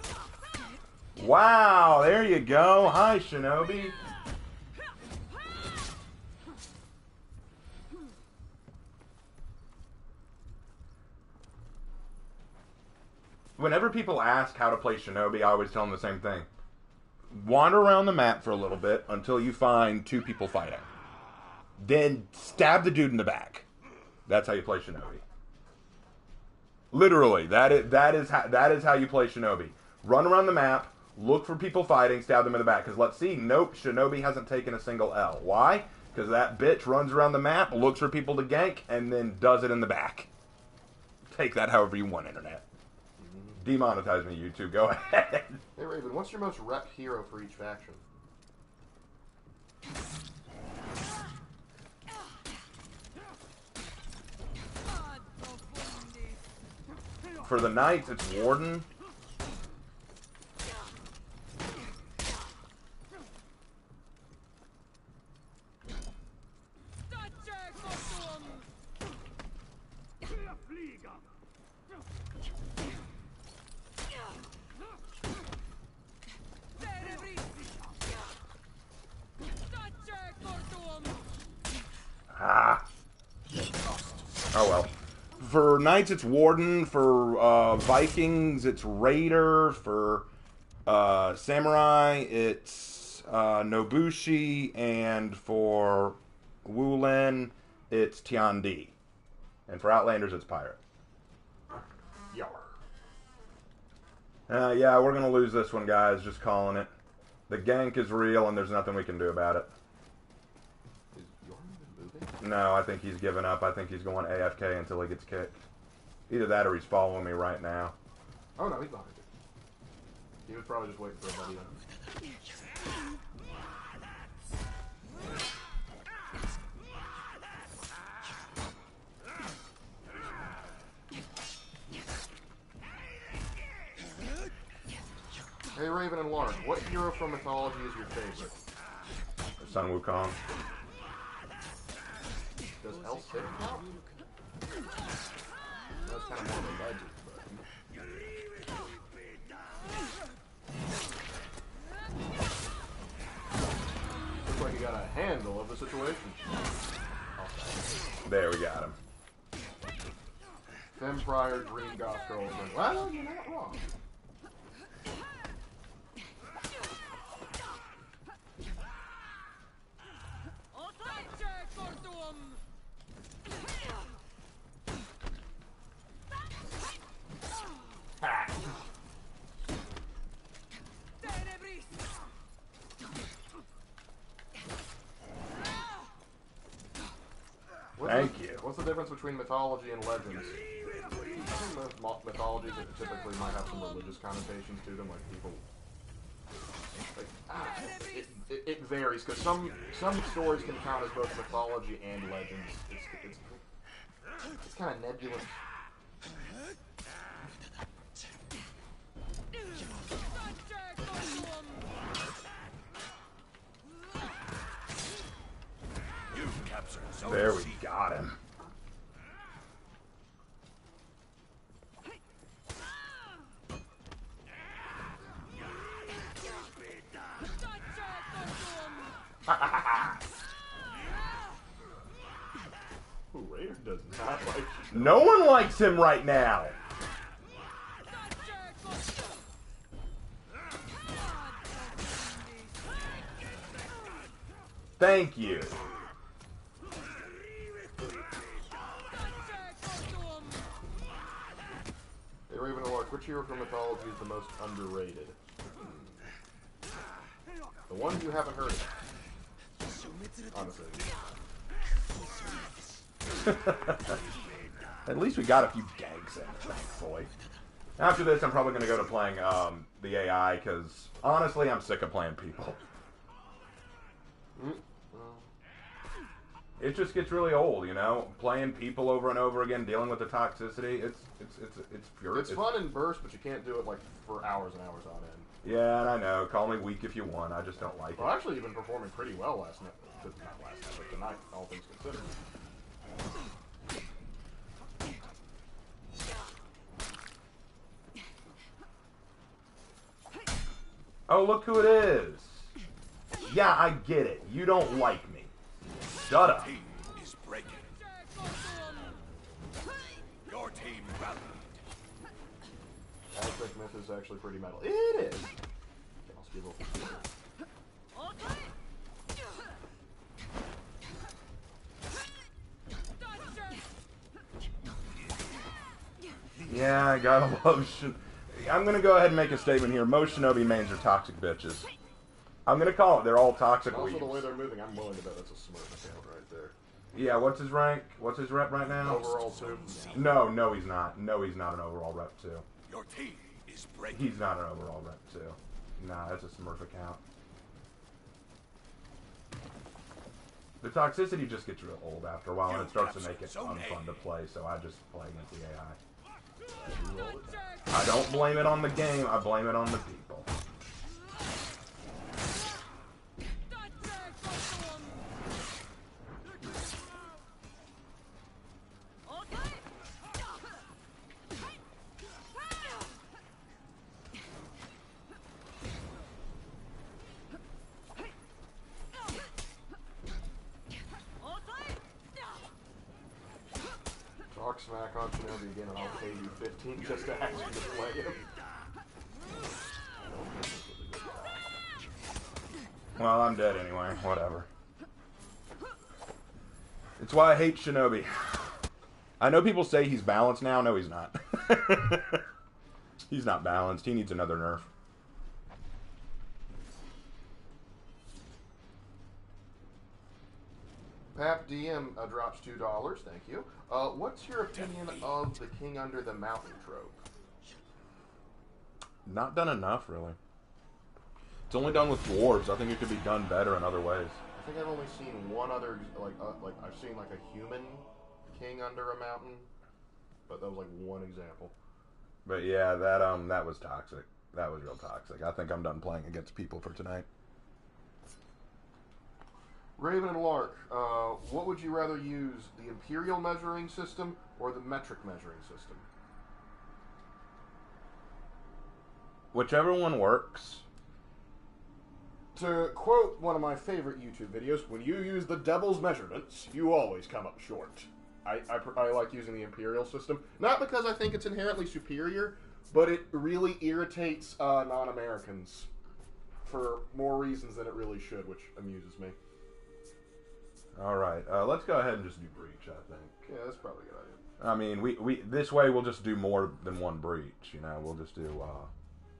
Wow, there you go. Hi, Shinobi. Whenever people ask how to play Shinobi, I always tell them the same thing. Wander around the map for a little bit until you find two people fighting. Then stab the dude in the back. That's how you play Shinobi. Literally, that is how you play Shinobi. Run around the map, look for people fighting, stab them in the back. Because let's see, nope, Shinobi hasn't taken a single L. Why? Because that bitch runs around the map, looks for people to gank, and then does it in the back. Take that however you want, Internet. Demonetize me, YouTube. Go ahead. Hey, Raven, what's your most rep hero for each faction? For the knights, it's Warden. Ah. Oh well. For Knights, it's Warden. For Vikings, it's Raider. For Samurai, it's Nobushi. And for Wulin, it's Tiandi. And for Outlanders, it's Pirate. Yar. Yeah, we're going to lose this one, guys. Just calling it. The gank is real, and there's nothing we can do about it. Is Yorn moving? No, I think he's given up. I think he's going AFK until he gets kicked. Either that or he's following me right now. Oh, no, he's behind you. He was probably just waiting for a buddy then. Hey, Raven and Lark, what hero from mythology is your favorite? Sun Wukong. Does L6 count? That's kind of more of a legend, but... Looks like you got a handle of the situation. There, we got him. Femme Pryor, Dream Goth Girlfriend. Well, you're not wrong. Thank you. What's the difference between mythology and legends? I think most mythologies typically might have some religious connotations to them, like people. It varies because some stories can count as both mythology and legends. It's kind of nebulous. There, we got him. Ooh, Raider does not like you. No one likes him right now. Thank you. Hey, Raven and Lark, which hero from mythology is the most underrated? The one you haven't heard of. Honestly. At least we got a few ganks in, thankfully. After this, I'm probably going to go to playing the AI, because honestly, I'm sick of playing people. It just gets really old, you know? Playing people over and over again, dealing with the toxicity, it's pure. It's fun in bursts, but you can't do it like for hours and hours on end. Yeah, and I know. Call me weak if you want. I just don't like Well, it. actually, you've been performing pretty well last night. Not last night, but tonight, all things considered. Oh, look who it is. Yeah, I get it. You don't like me. Shut up. Team is breaking. Your team rallied. Aztec Myth is actually pretty metal. It is! Okay, I'll skip over. Yeah, I gotta love I'm gonna go ahead and make a statement here. Most Shinobi mains are toxic bitches. I'm gonna call it. They're all toxic Also, weebs. the way they're moving, I'm willing to bet that's a Smurf account right there. Yeah, what's his rank? What's his rep right now? Overall, too. No, he's not. No, he's not an overall rep 2. Your team is breaking. He's not an overall rep 2. Nah, that's a Smurf account. The toxicity just gets real old after a while, and it starts to make it unfun to play, so I just play against the AI. I don't blame it on the game, I blame it on the people. Talk smack on Shinobi again and I'll pay you 15 just to ask you to play him. Well, I'm dead anyway, whatever. It's why I hate Shinobi. I know people say he's balanced now, no he's not. He's not balanced, he needs another nerf. Pap DM drops $2, thank you. What's your opinion of the King Under the Mountain trope? Not done enough, really. It's only done with dwarves. I think it could be done better in other ways. I think I've only seen one other, like I've seen like a human king under a mountain, but that was like one example. But yeah, that was toxic. That was real toxic. I think I'm done playing against people for tonight. Raven and Lark, what would you rather use, the imperial measuring system or the metric measuring system? Whichever one works. To quote one of my favorite YouTube videos, when you use the devil's measurements, you always come up short. I like using the imperial system, not because I think it's inherently superior, but it really irritates non-Americans for more reasons than it really should, which amuses me. Alright, let's go ahead and just do breach, I think. Yeah, that's probably a good idea. I mean, we this way we'll just do more than one breach, you know, we'll just do,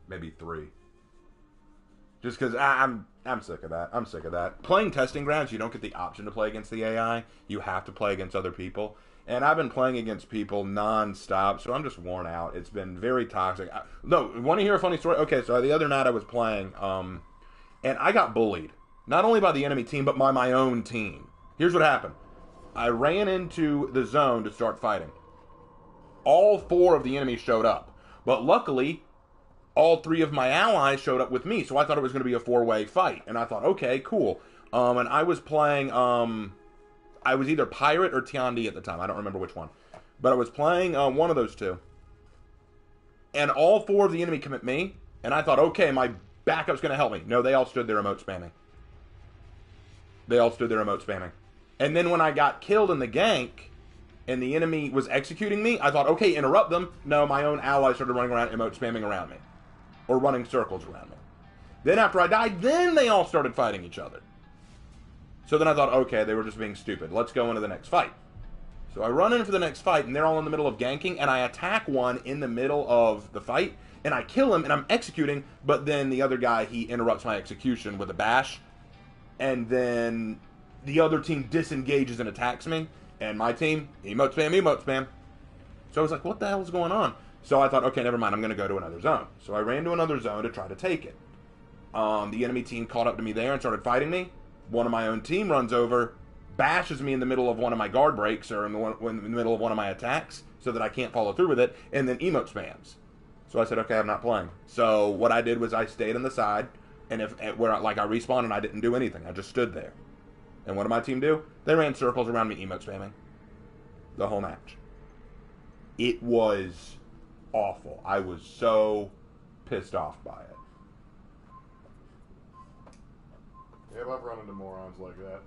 maybe 3. Just because I'm sick of that. I'm sick of that. Playing testing grounds, you don't get the option to play against the AI. You have to play against other people. And I've been playing against people non-stop, so I'm just worn out. It's been very toxic. No, want to hear a funny story? Okay, so the other night I was playing, and I got bullied. Not only by the enemy team, but by my own team. Here's what happened. I ran into the zone to start fighting. All 4 of the enemies showed up. But luckily, all 3 of my allies showed up with me, so I thought it was going to be a 4-way fight. And I thought, okay, cool. And I was playing, I was either Pirate or Tiandi at the time. I don't remember which one. But I was playing one of those 2. And all 4 of the enemy come at me, and I thought, okay, my backup's going to help me. No, they all stood there remote spamming. They all stood there remote spamming. And then when I got killed in the gank, and the enemy was executing me, I thought, okay, interrupt them. No, my own allies started running around emote spamming around me. Or running circles around me. Then after I died, then they all started fighting each other. So then I thought, okay, they were just being stupid. Let's go into the next fight. So I run in for the next fight, and they're all in the middle of ganking, and I attack one in the middle of the fight, and I kill him, and I'm executing, but then the other guy, he interrupts my execution with a bash, and then the other team disengages and attacks me, and my team, emote spam. So I was like, what the hell is going on? So I thought, okay, never mind, I'm going to go to another zone. So I ran to another zone to try to take it. The enemy team caught up to me there and started fighting me. One of my own team runs over, bashes me in the middle of one of my guard breaks, or in the middle of one of my attacks, so that I can't follow through with it, and then emote spams. So I said, okay, I'm not playing. So what I did was I stayed on the side, and I respawned and I didn't do anything. I just stood there. And what did my team do? They ran circles around me emote spamming. The whole match. It was awful. I was so pissed off by it. Yeah, I've run into morons like that.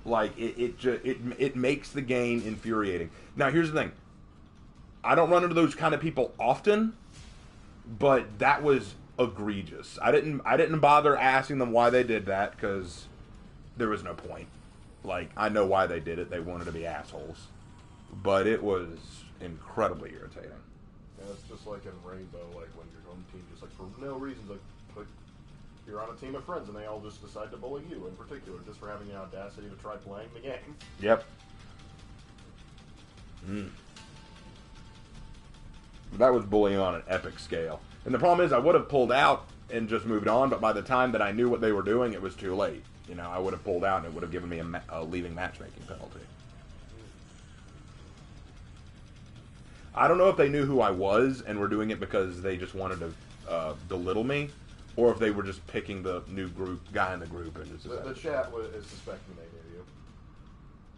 Like, it makes the game infuriating. Now, here's the thing. I don't run into those kind of people often, but that was egregious. I didn't bother asking them why they did that, because there was no point. Like, I know why they did it. They wanted to be assholes. But it was incredibly irritating. Yeah, it's just like in Rainbow, like when your home team just like for no reason, like you're on a team of friends and they all just decide to bully you in particular just for having the audacity to try playing the game. Yep. That was bullying on an epic scale. And the problem is I would have pulled out and just moved on, but by the time that I knew what they were doing, it was too late. You know, I would have pulled out and it would have given me a leaving matchmaking penalty. I don't know if they knew who I was and were doing it because they just wanted to belittle me, or if they were just picking the new guy in the group and just the chat is suspecting they knew you,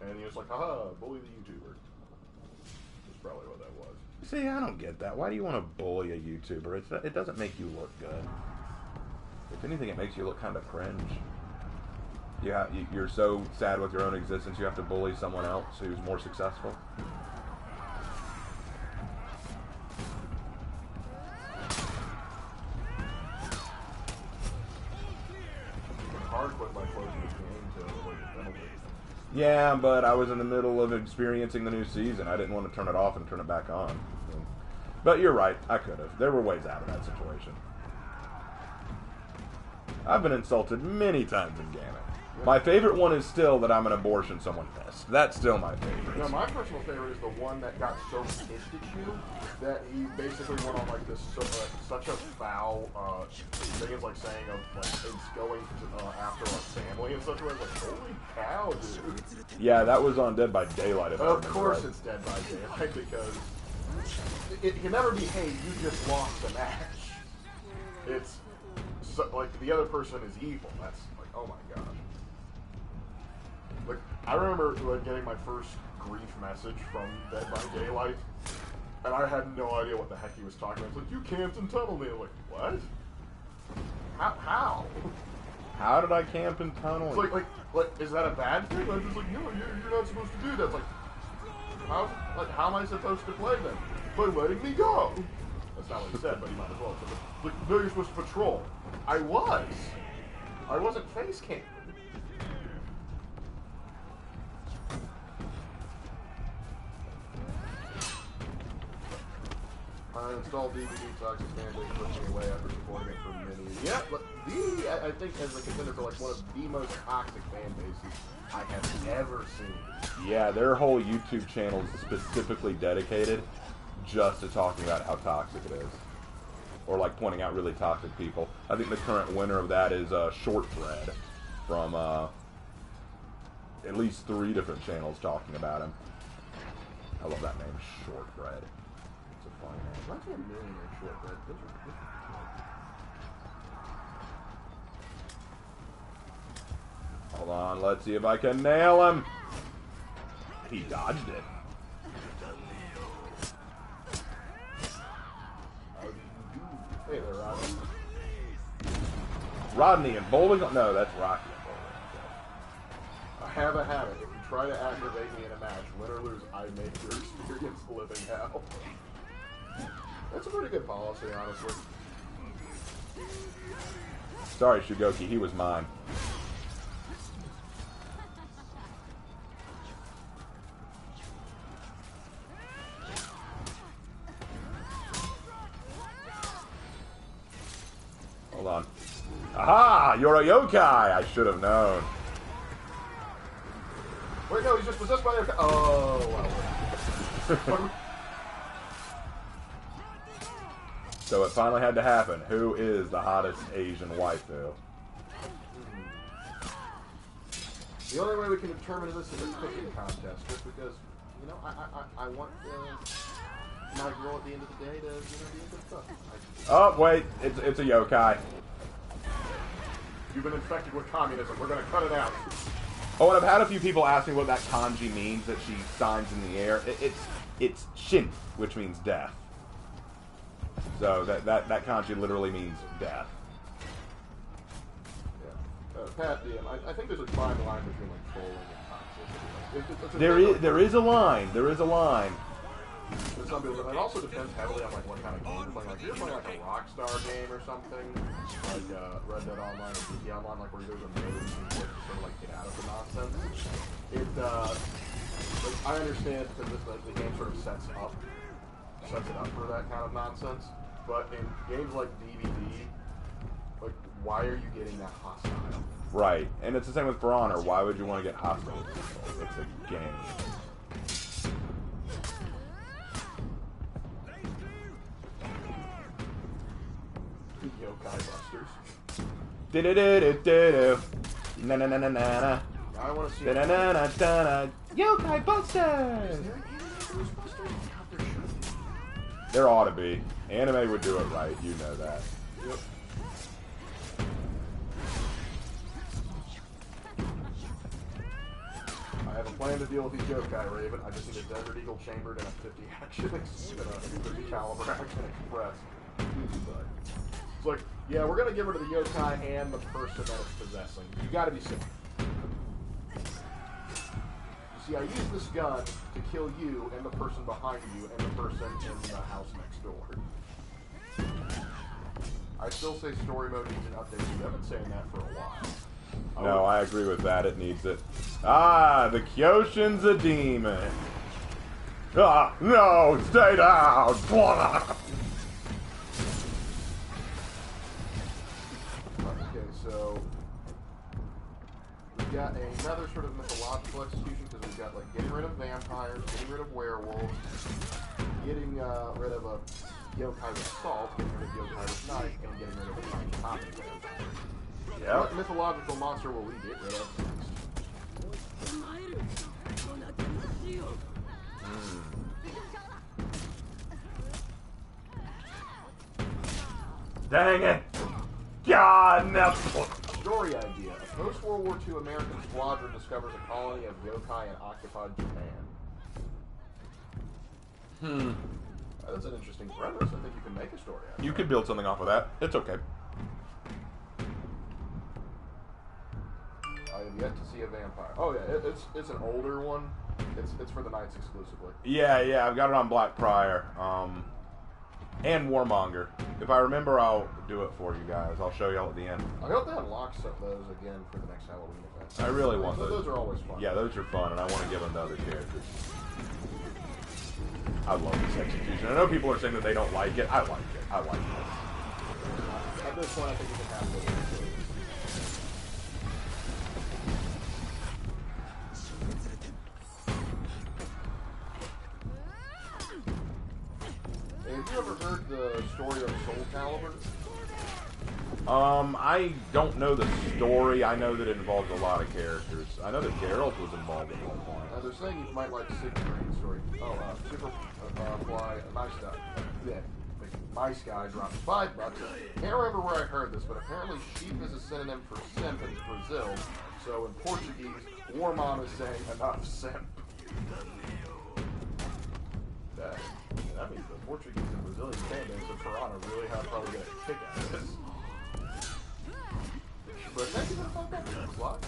and he was like, "Haha, bully the YouTuber." That's probably what that was. See, I don't get that. Why do you want to bully a YouTuber? It doesn't make you look good. If anything, it makes you look kind of cringe. Yeah, you're so sad with your own existence, you have to bully someone else who's more successful. Yeah, but I was in the middle of experiencing the new season. I didn't want to turn it off and turn it back on. But you're right, I could have. There were ways out of that situation. I've been insulted many times in gaming. My favorite one is still that I'm an abortion someone pissed. That's still my favorite. No, my personal favorite is the one that got so pissed at you that he basically went on like this such a foul thing. It's like saying of like it's going after our family and such a way. Like, holy cow, dude. Yeah, that was on Dead by Daylight. Of course, it's Dead by Daylight because it can never be, hey, you just lost the match. It's so, like the other person is evil. That's like, oh my gosh. Like, I remember getting my first grief message from Dead by Daylight, and I had no idea what the heck he was talking about. It's like, you camped and tunneled me. I'm like, what? How? How did I camp and tunnel? It's like, is that a bad thing? I'm just like, no, you're not supposed to do that. It's like, how am I supposed to play then? By letting me go. That's not what he said, but he might as well. Like, no, you're supposed to patrol. I wasn't face camping. I installed DVD Toxic Fanbase, pushed me away after supporting it for many years. Yeah, but I think as a contender for like one of the most toxic fan bases I have ever seen. Yeah, their whole YouTube channel is specifically dedicated just to talking about how toxic it is. Or like pointing out really toxic people. I think the current winner of that is Shortbread from at least 3 different channels talking about him. I love that name, Shortbread. It's a funny name. Reminds me of Millionaire Shortbread. Hold on, let's see if I can nail him. He dodged it. Hey there, Rodney. Rodney and bowling? No, that's Rocky and bowling. I have a habit. If you try to aggravate me in a match, win or lose, I make your experience living hell. That's a pretty good policy, honestly. Sorry, Shugoki, he was mine. Hold on. Aha! You're a yokai! I should have known. Wait, no, he's just possessed by a... Oh, wow. So it finally had to happen. Who is the hottest Asian waifu? The only way we can determine this is a cooking contest, just because, you know, I want my girl at the end of the day to, be a good cook. Oh, wait. It's a yokai. You've been infected with communism. We're going to cut it out. Oh, and I've had a few people ask me what that kanji means that she signs in the air. It's shin, which means death. So that kanji literally means death. Yeah. Pat, I think there's a fine line between like trolling and toxicity. There is a line. There is a line. There's some people, it also depends heavily on like what kind of game you're playing. Like if you're playing like a Rockstar game or something, like Red Dead Online or GTA Online, like where there's a mode and you sort of like get out of the nonsense. Like, I understand because the game sort of sets it up for that kind of nonsense. But in games like DVD, like why are you getting that hostile? Right, and it's the same with For Honor. Why would you want to get hostile with people? It's a game. Yokai Busters. Do-do-do-do-do-do. Na-na-na-na-na-na. I want to see. Da-na-na-na-na-na. Yokai Busters! Is there any Busters? God, there should be. There ought to be. Anime would do it right. You know that. Yep. I have a plan to deal with these yokai, Raven. I just need a Desert Eagle chambered in a 50 action and a 50 caliber action express. It's like, yeah, we're gonna get rid of the yokai and the person that it's possessing. You gotta be sick. You see, I use this gun to kill you and the person behind you and the person in the house next door. I still say story mode needs an update. I've been saying that for a while. No, I agree with that. It needs it. Ah, the Kyoshin's a demon. Ah, no, stay down. Okay, so we've got another sort of mythological execution because we've got like getting rid of vampires, getting rid of werewolves, getting rid of a yokai with salt, getting rid of yokai with knife, and getting rid of a tiny topping vampire. Yeah. What mythological monster will we get rid of next? Dang it! God, no! Story idea. A post-World War II American squadron discovers a colony of yokai in occupied Japan. That's an interesting premise. I think you can make a story out of You that. could build something off of that. It's okay. I have yet to see a vampire. Oh yeah, it's an older one. It's for the Knights exclusively. Yeah, I've got it on Black Prior. And Warmonger. If I remember, I'll do it for you guys. I'll show y'all at the end. I hope they unlock some of those again for the next Halloween event. I really want those. Those are always fun. Yeah, those are fun, and I want to give them to other characters. I love this execution. I know people are saying that they don't like it. I like it. I like it. At this point, I think we can have those. Have you ever heard the story of Soul Calibur? I don't know the story. I know that it involves a lot of characters. I know that Geralt was involved at one point. They're saying you might like Siegfried's story. Oh, Super Fly, Nice Guy. Yeah, Nice Guy drops $5. Can't remember where I heard this, but apparently sheep is a synonym for simp in Brazil. So in Portuguese, War Mom is saying enough simp. That means the Portuguese and Brazilian fandoms of Piranha really have probably get a kick out of this. But thank you for the fun fact, Slot.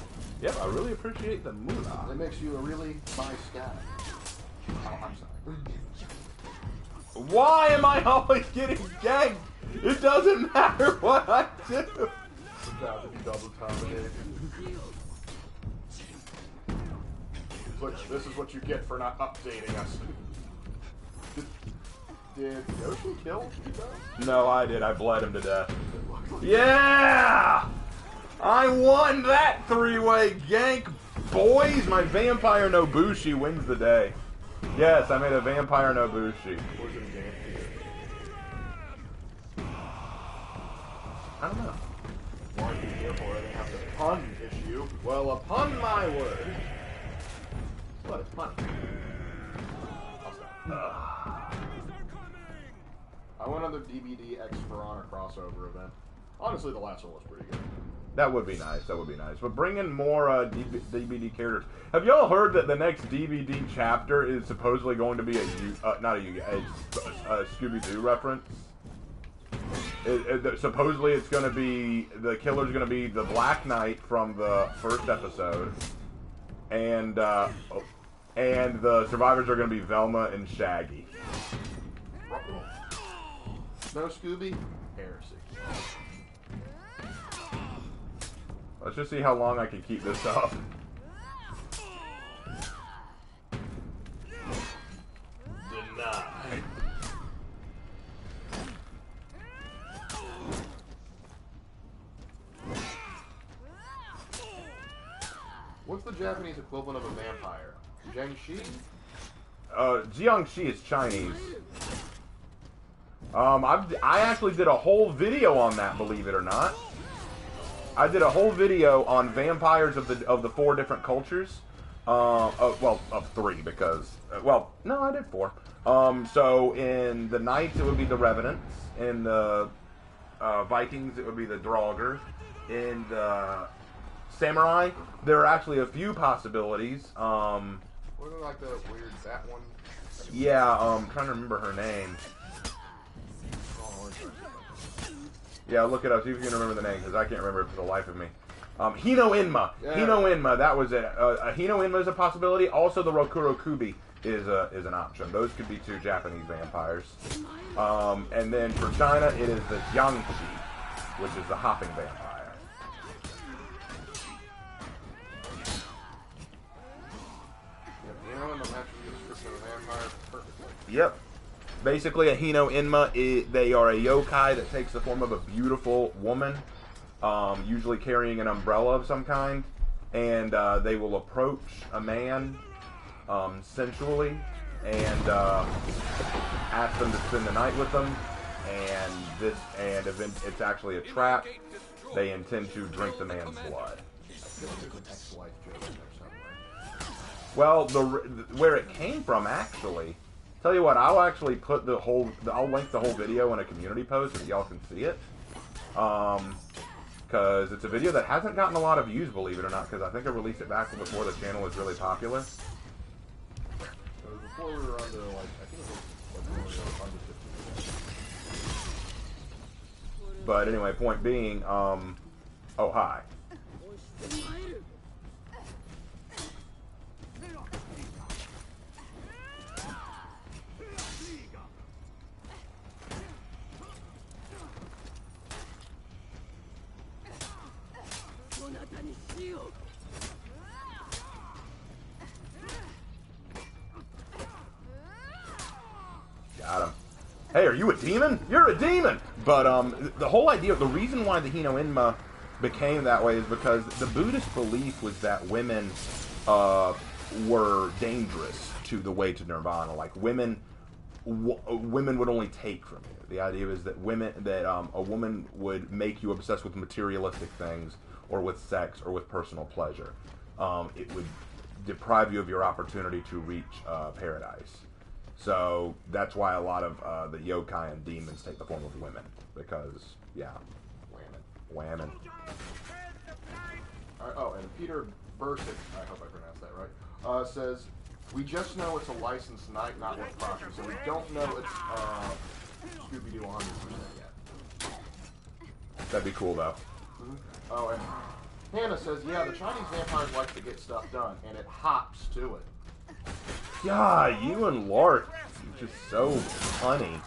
Yep, I really appreciate the moolah. It makes you a really nice guy. Oh, I'm sorry. Why am I always getting ganked? It doesn't matter what I do. It's about to be double dominated. Look, this is what you get for not updating us. Did Yoshi kill Hino? No, I did. I bled him to death. Yeah! I won that three-way gank, boys! My Vampire Nobushi wins the day. Yes, I made a Vampire Nobushi. Or is it a game? I don't know. Why be careful or they have the pun issue? Well, upon my word. What is pun? I'll stop. I went on the DVD X For Honor crossover event. Honestly, the last one was pretty good. That would be nice. That would be nice. But bring in more DVD characters. Have y'all heard that the next DVD chapter is supposedly going to be a Scooby-Doo reference? Supposedly it's going to be, the killer's going to be the Black Knight from the first episode, and the survivors are going to be Velma and Shaggy. No Scooby? Heresy. Let's just see how long I can keep this up. Denied. What's the Japanese equivalent of a vampire? Jiangshi? Jiangxi is Chinese. I actually did a whole video on that, believe it or not. I did a whole video on vampires of the 4 different cultures, Well, of 3 because, well, no, I did 4. So in the Knights it would be the Revenants. In the Vikings it would be the Draugr. In the Samurai, there are actually a few possibilities. Wasn't it like the weird bat one? Yeah, I'm trying to remember her name. Yeah, look it up. See if you can remember the name, because I can't remember it for the life of me. Hino Inma. Yeah. Hino Inma. That was it. Hino Inma is a possibility. Also, the Rokuro Kubi is an option. Those could be 2 Japanese vampires. And then for China, it is the Jiangxi, which is the hopping vampire. Yep, Hino Inma matches the description of a vampire perfectly. Yep. Basically, a Hino Inma, they are a yokai that takes the form of a beautiful woman, usually carrying an umbrella of some kind, and they will approach a man sensually and ask them to spend the night with them. And it's actually a trap. They intend to drink the man's blood. I feel like there's an ex-wife joke in there somewhere. Well, where it came from, actually. Tell you what, I'll actually put I'll link the whole video in a community post so that y'all can see it. Because it's a video that hasn't gotten a lot of views, believe it or not, because I think I released it back before the channel was really popular. So before we were under, like, I think it was like under 50. But anyway, point being, oh, hi. Got him. Hey, are you a demon? You're a demon! But the whole idea, the reason why the Hino Inma became that way is because the Buddhist belief was that women were dangerous to the way to nirvana. Like women would only take from you. The idea is that a woman would make you obsessed with materialistic things, or with sex, or with personal pleasure. It would deprive you of your opportunity to reach paradise. So that's why a lot of the yokai and demons take the form of women, because whammon. Oh, and Peter Bursick, I hope I pronounced that right, says, we just know it's a licensed night, not with proxy, so we don't know it's Scooby-Doo 100% yet. That'd be cool, though. Mm-hmm. Oh, and Hannah says, yeah, the Chinese vampires like to get stuff done, and it hops to it. God, you and Lark, you're just so funny.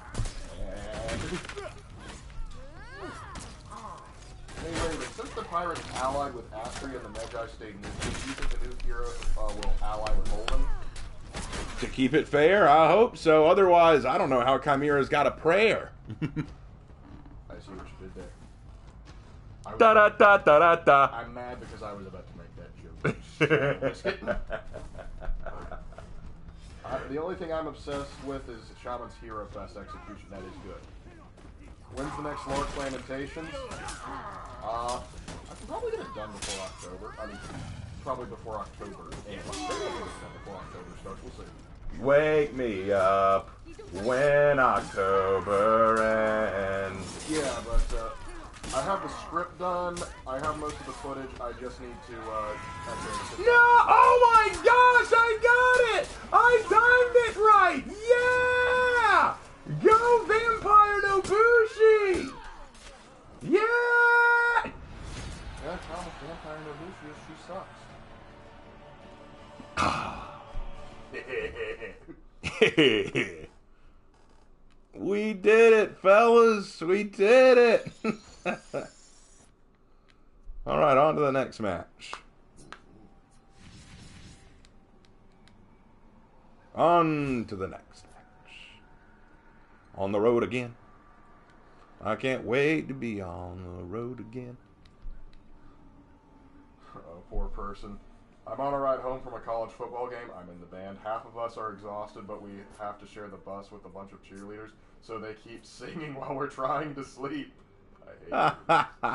Hey, Raven, since the pirates allied with Astria and the Magi stayed neutral, do you think the new hero will ally with Holden? To keep it fair, I hope so. Otherwise, I don't know how Chimera's got a prayer. I see what you did there. Da da da da da da. I'm mad because I was about to make that joke. Just kidding. The only thing I'm obsessed with is Shaman's Hero Fest execution. That is good. When's the next Lord Lamentations? I can probably get it done before October. I mean, probably before October ends. Maybe I'll get it done before October starts. We'll see. Wake me up when October ends. Yeah, but I have the script done. I have most of the footage. I just need to. No! Oh my gosh! I got it! I timed it right! Yeah! Go Vampire Nobushi! Yeah! Yeah, Thomas Vampire Nobushi, she sucks. We did it, fellas! We did it! Alright, on to the next match. On to the next match. On the road again. I can't wait to be on the road again. Oh, poor person. I'm on a ride home from a college football game. I'm in the band. Half of us are exhausted, but we have to share the bus with a bunch of cheerleaders, so they keep singing while we're trying to sleep. I hate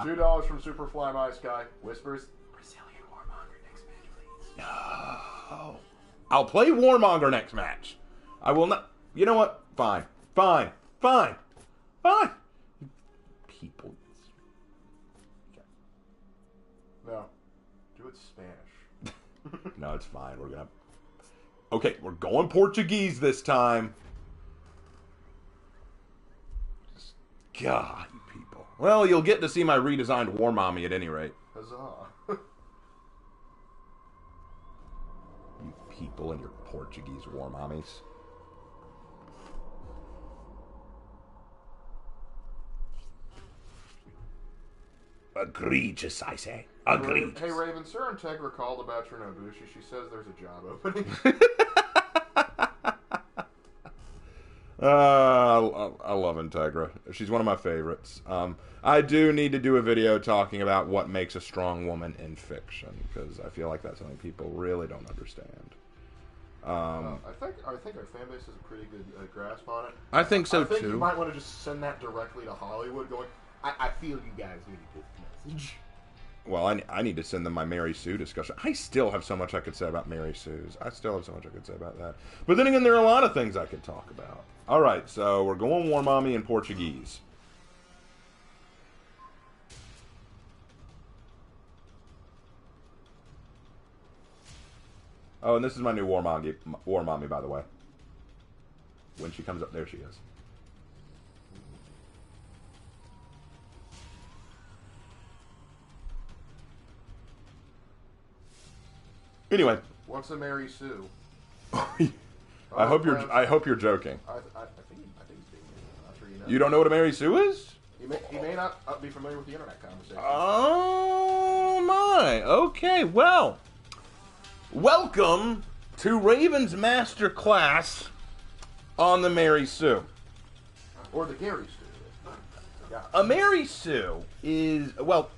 it. $2 from Superfly My Sky. Whispers, Brazilian warmonger next match, please. Oh. I'll play Warmonger next match. I will not. You know what? Fine. Fine. Fine. Fine. People. No. Do it Spanish. No, it's fine. We're gonna... Okay, we're going Portuguese this time. God, you people. Well, you'll get to see my redesigned War Mommy at any rate. Huzzah. You people and your Portuguese War Mommies. Egregious, I say. Egregious. Hey, Raven, Sir Integra called about your Nobushi. She says there's a job opening. I love Integra. She's one of my favorites. I do need to do a video talking about what makes a strong woman in fiction, because I feel like that's something people really don't understand. I think our fan base has a pretty good grasp on it. I think so, I think too. you might want to just send that directly to Hollywood going, I feel you guys need this message. Well, I need to send them my Mary Sue discussion. I still have so much I could say about Mary Sue's. I still have so much I could say about that. But then again, there are a lot of things I could talk about. Alright, so we're going War Mommy in Portuguese. Oh, and this is my new War Mommy, by the way. When she comes up, there she is. Anyway, What's a Mary Sue? I hope you're joking. I think he's being. I'm sure you know. You don't know what a Mary Sue is? He may not be familiar with the internet conversation. Oh my. Okay, well. Welcome to Raven's Master Class on the Mary Sue. Or the Gary Sue. Yeah. A Mary Sue is, well,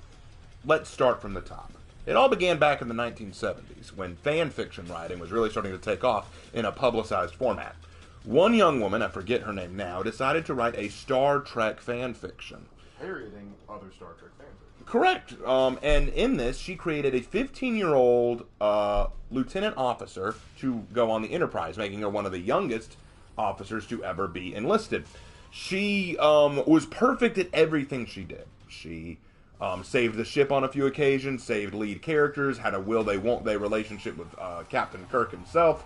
let's start from the top. It all began back in the 1970s, when fan fiction writing was really starting to take off in a publicized format. One young woman, I forget her name now, decided to write a Star Trek fan fiction. Parodying other Star Trek fan fiction. Correct. And in this, she created a 15-year-old lieutenant officer to go on the Enterprise, making her one of the youngest officers to ever be enlisted. She was perfect at everything she did. She saved the ship on a few occasions, saved lead characters, had a will-they-won't-they relationship with Captain Kirk himself.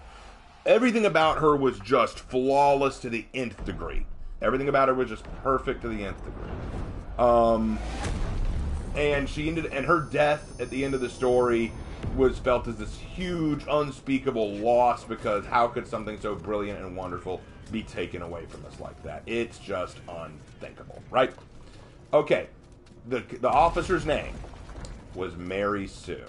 Everything about her was just flawless to the nth degree. Everything about her was just perfect to the nth degree. And her death at the end of the story was felt as this huge, unspeakable loss, because how could something so brilliant and wonderful be taken away from us like that? It's just unthinkable, right? Okay. The officer's name was Mary Sue.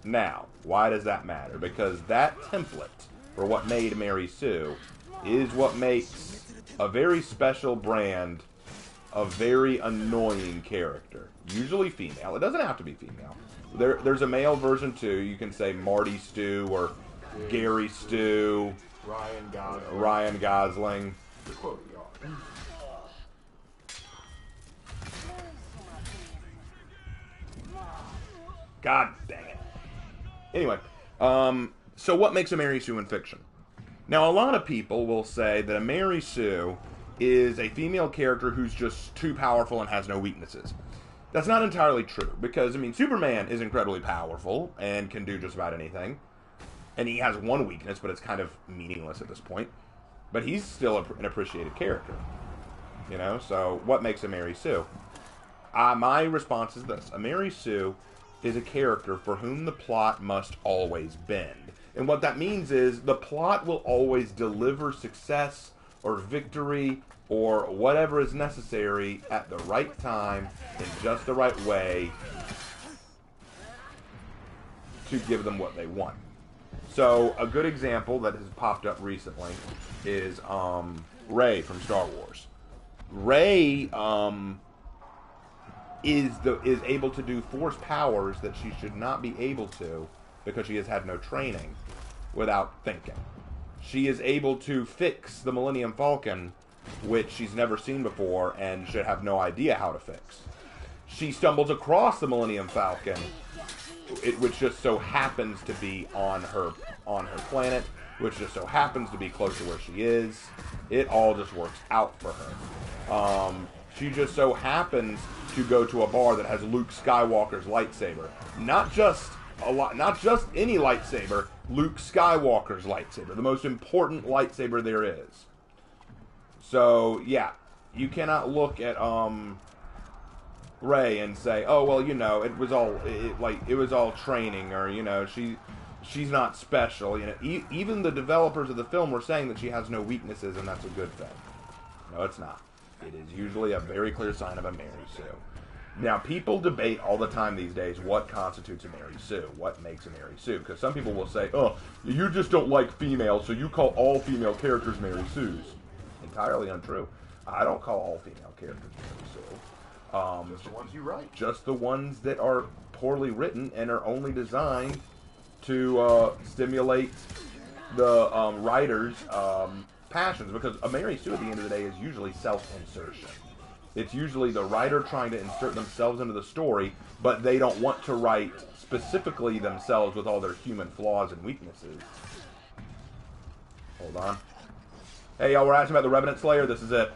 Now, why does that matter? Because that template for what made Mary Sue is what makes a very special brand of very annoying character. Usually female. It doesn't have to be female. There's a male version too. You can say Marty Stew or Gary Stew. Ryan Gosling. To quote the author. God dang it. Anyway, so what makes a Mary Sue in fiction? Now, a lot of people will say that a Mary Sue is a female character who's just too powerful and has no weaknesses. That's not entirely true, because, I mean, Superman is incredibly powerful and can do just about anything. And he has one weakness, but it's kind of meaningless at this point. But he's still an appreciated character. You know, so what makes a Mary Sue? My response is this. A Mary Sue is a character for whom the plot must always bend. And what that means is the plot will always deliver success or victory or whatever is necessary at the right time in just the right way to give them what they want. So a good example that has popped up recently is Rey from Star Wars. Rey is able to do force powers that she should not be able to because she has had no training without thinking. She is able to fix the Millennium Falcon, which she's never seen before and should have no idea how to fix. She stumbles across the Millennium Falcon which just so happens to be on her planet, which just so happens to be close to where she is. It all just works out for her. She just so happens to go to a bar that has Luke Skywalker's lightsaber. Not just any lightsaber, Luke Skywalker's lightsaber, the most important lightsaber there is. So yeah, you cannot look at Rey and say, oh well, you know, it was all training, or you know, she's not special. You know, even the developers of the film were saying that she has no weaknesses, and that's a good thing. No, it's not. It is usually a very clear sign of a Mary Sue. Now, people debate all the time these days what constitutes a Mary Sue, what makes a Mary Sue, because some people will say, oh, you just don't like females, so you call all female characters Mary Sues. Entirely untrue. I don't call all female characters Mary Sue. Just the ones you write. Just the ones that are poorly written and are only designed to stimulate the writer's passions, because a Mary Sue at the end of the day is usually self-insertion. It's usually the writer trying to insert themselves into the story, but they don't want to write specifically themselves with all their human flaws and weaknesses. Hold on. Hey, y'all, we're asking about the Revenant Slayer. This is it.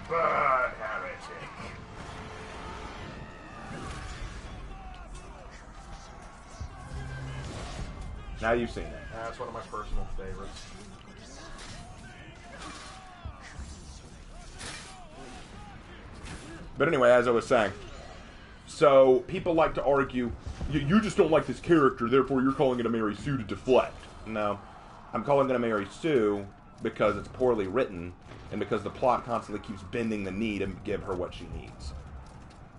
But heretic. Now you've seen it. That's one of my personal favorites. But anyway, as I was saying, so people like to argue, you just don't like this character, therefore you're calling it a Mary Sue to deflect. No, I'm calling it a Mary Sue because it's poorly written, and because the plot constantly keeps bending the knee to give her what she needs.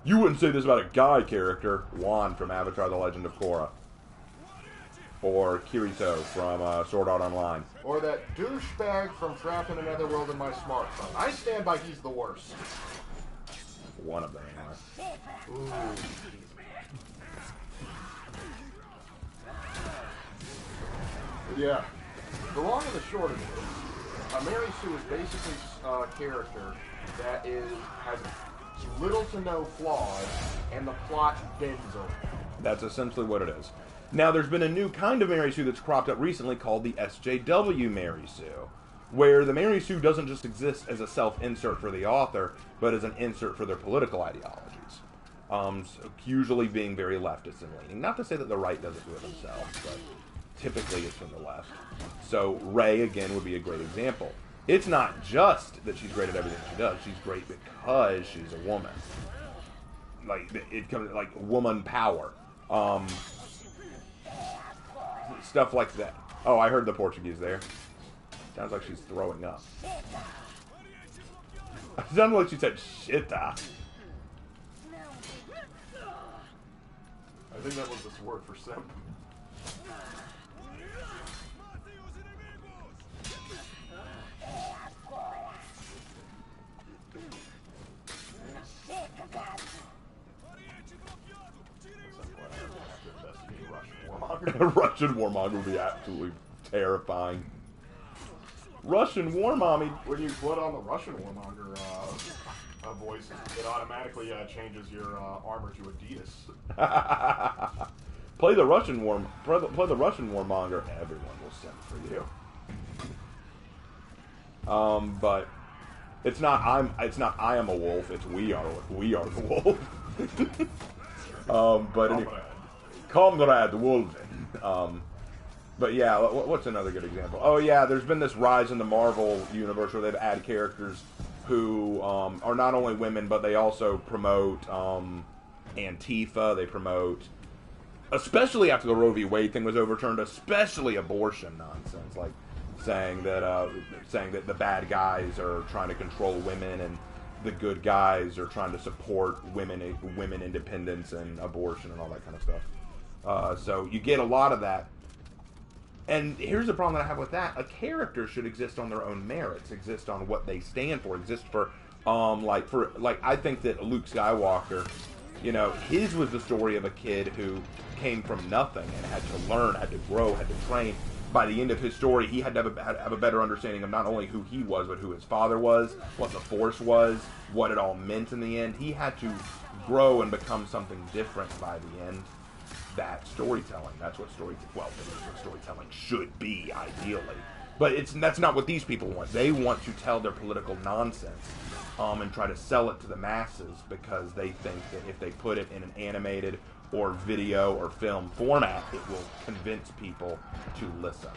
You wouldn't say this about a guy character, Juan from Avatar: The Legend of Korra. Or Kirito from Sword Art Online. Or that douchebag from Trapped in Another World in my smartphone. I stand by he's the worst. One of them, anyway. Ooh. Yeah. The long and the short of it is, Mary Sue is basically a character that has little to no flaws, and the plot bends over. That's essentially what it is. Now, there's been a new kind of Mary Sue that's cropped up recently called the SJW Mary Sue, where the Mary Sue doesn't just exist as a self-insert for the author, but as an insert for their political ideologies. So usually being very leftist and leaning. Not to say that the right doesn't do it themselves, but typically it's from the left. So Rey, again, would be a great example. It's not just that she's great at everything she does. She's great because she's a woman. Like, it comes like woman power. Stuff like that. Oh, I heard the Portuguese there. Sounds like she's throwing up. It sounded like she said shita. I think that was this word for simp. Russian warmonger would be absolutely terrifying. Russian warmommy. When you put on the Russian warmonger voice, it automatically changes your armor to Adidas. Play the Russian warmonger. Everyone will send for you. But it's not I am a wolf. It's we are the wolf. But anyway, Comrade Wolven. But yeah, what's another good example? Oh yeah, there's been this rise in the Marvel universe where they've added characters who are not only women, but they also promote Antifa. They promote, especially after the Roe v. Wade thing was overturned, especially abortion nonsense, like saying that the bad guys are trying to control women and the good guys are trying to support women independence and abortion and all that kind of stuff. So you get a lot of that. And here's the problem that I have with that. A character should exist on their own merits, exist on what they stand for, exist for, I think that Luke Skywalker, you know, his was the story of a kid who came from nothing and had to learn, had to grow, had to train, by the end of his story, he had to have a better understanding of not only who he was, but who his father was, what the Force was, what it all meant in the end. He had to grow and become something different by the end. That's storytelling. That's what storytelling should be, ideally. But that's not what these people want. They want to tell their political nonsense and try to sell it to the masses because they think that if they put it in an animated or video or film format, it will convince people to listen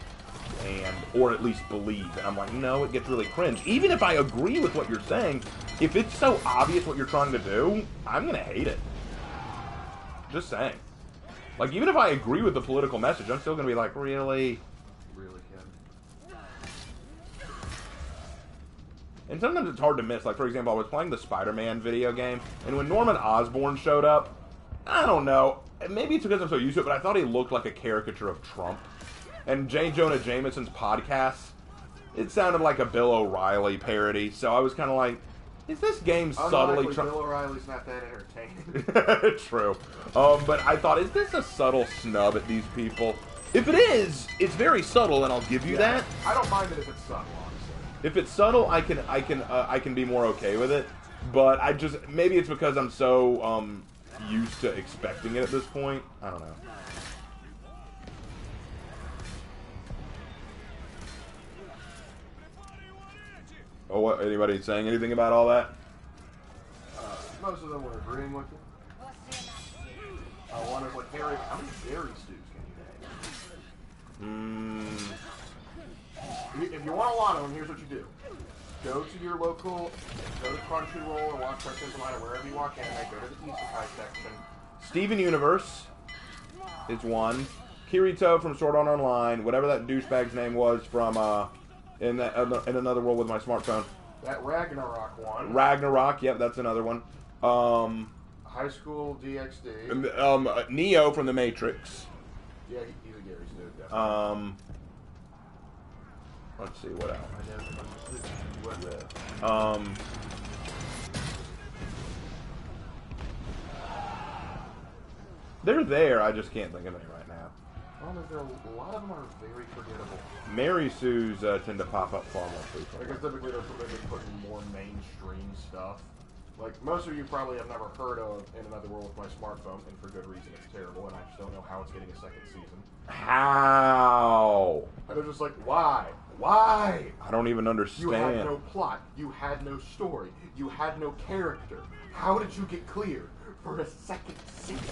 or at least believe. And I'm like, no, it gets really cringe. Even if I agree with what you're saying, if it's so obvious what you're trying to do, I'm gonna hate it. Just saying. Like, even if I agree with the political message, I'm still gonna be like, really? Really, Ken? And sometimes it's hard to miss. Like, for example, I was playing the Spider-Man video game, and when Norman Osborn showed up, I don't know, maybe it's because I'm so used to it, but I thought he looked like a caricature of Trump. And J. Jonah Jameson's podcast, it sounded like a Bill O'Reilly parody, so I was kind of like, is this game subtly Bill O'Reilly's not that entertaining. True. But I thought, is this a subtle snub at these people? If it is, it's very subtle, and I'll give you that. I don't mind it if it's subtle, honestly. If it's subtle, I can be more okay with it. But maybe it's because I'm so used to expecting it at this point. I don't know. Oh, what? Anybody saying anything about all that? Most of them were agreeing with you. One is like, Harry, how many berry stews can you make? If you want a lot of them, here's what you do. Go to your local, go to Crunchyroll or watch Cartoons Online or wherever you watch anime, go to the Isekai section. Steven Universe is one. Kirito from Sword Art Online, whatever that douchebag's name was from in Another World with My Smartphone. That Ragnarok one. Ragnarok, yep, that's another one. High School DxD. Neo from The Matrix. Yeah, he's a Gary's dude, definitely. Let's see, what else? They're there, I just can't think of any right now. A lot of them are very forgettable. Mary Sue's tend to pop up far more frequently. Because typically they're putting more mainstream stuff. Like, most of you probably have never heard of In Another World with My Smartphone, and for good reason, it's terrible, and I just don't know how it's getting a second season. How? And they're just like, why? Why? I don't even understand. You had no plot. You had no story. You had no character. How did you get cleared for a second season?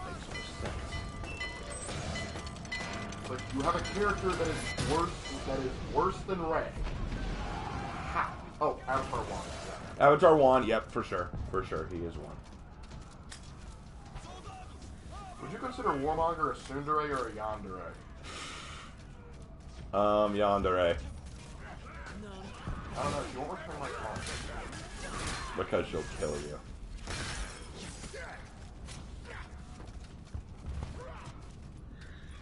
Makes no sense. It's like, you have a character that is worse than Rey. How? Oh, Avatar 1. Yeah. Avatar 1, yep, for sure. For sure, he is one. Would you consider Warmonger a tsundere or a yandere? Yandere. I don't know, you won't return my call. Because she'll kill you.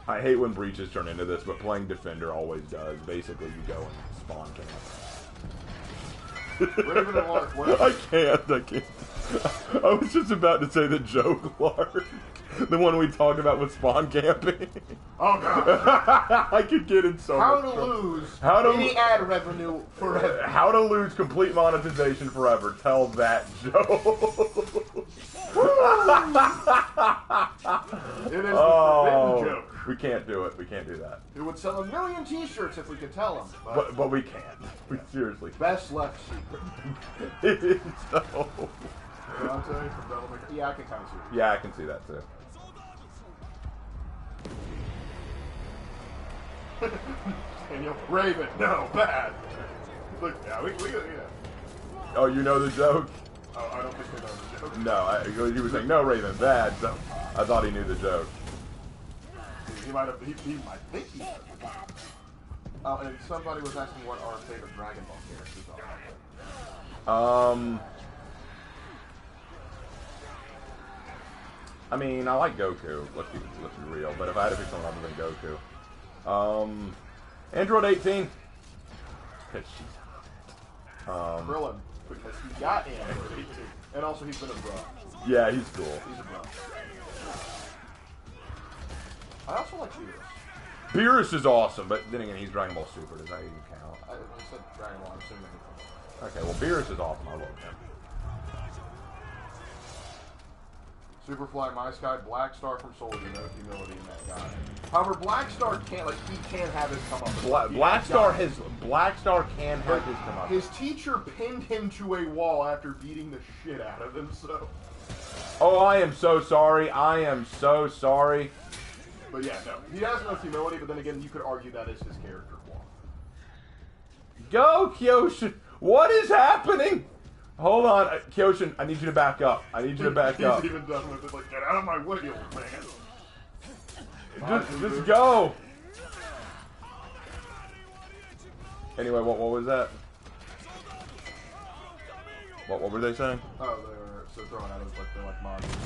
I hate when breaches turn into this, but playing Defender always does. Basically, you go and spawn camp. Raven and Lark, what? I can't. I was just about to say the joke, Lark. The one we talked about with spawn camping. Oh, God. I could get in so How much to trouble. lose How any ad revenue forever. How to lose complete monetization forever. Tell that joke. It is the forbidden joke. We can't do it. We can't do that. It would sell 1 million t-shirts if we could tell them. But we can't. We seriously can't. Best left secret. So. Dante from Devil May Cry. Yeah, I can kind of see it. Yeah, I can see that too. Daniel, Raven, no, bad. Look, yeah, we yeah. Oh, you know the joke? Oh, I don't think they know the joke. No, he was saying, no, Raven, bad. So I thought he knew the joke. He might have, he might think he knows the joke. Oh, and somebody was asking what our favorite Dragon Ball characters are. I mean, I like Goku. Let's be real. But if I had to pick someone other than Goku, Android 18. Because she's hot. Krillin, because he got Android 18, and also he's been a bro. Yeah, he's cool. He's a bro. I also like Beerus. Beerus is awesome, but then again, he's Dragon Ball Super. Does that even count? I said Dragon Ball, I'm assuming. Okay, well, Beerus is awesome. I love him. Superfly, My Sky, Black Star from Soul, you know, humility in that guy. However, Black Star can't, like, he can't have his come up. Black Star can have his come up. His teacher pinned him to a wall after beating the shit out of him, so. Oh, I am so sorry. I am so sorry. But yeah, no. He has no humility, but then again, you could argue that is his character flaw. Go, Kyoshin! What is happening? Hold on, Kyoshin, I need you to back up. I need you to back up. He's even done with it, like, get out of my way, old man. Just go. Anyway, what was that? What were they saying? Oh, they were so throwing out as like they're like monsters.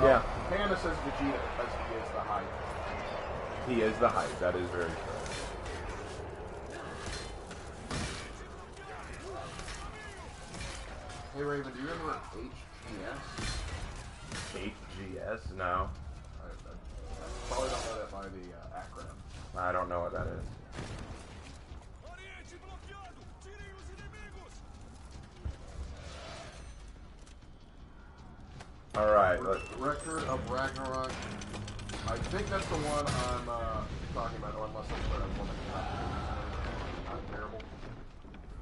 Yeah. Panda says Vegeta because he is the hype. He is the hype. That is very true. Hey Raven, do you remember HGS? HGS? No. I probably don't know that by the acronym. I don't know what that is. Alright, Record of Ragnarok. I think that's the one I'm talking about, or unless that's the one that came out recently. Not terrible.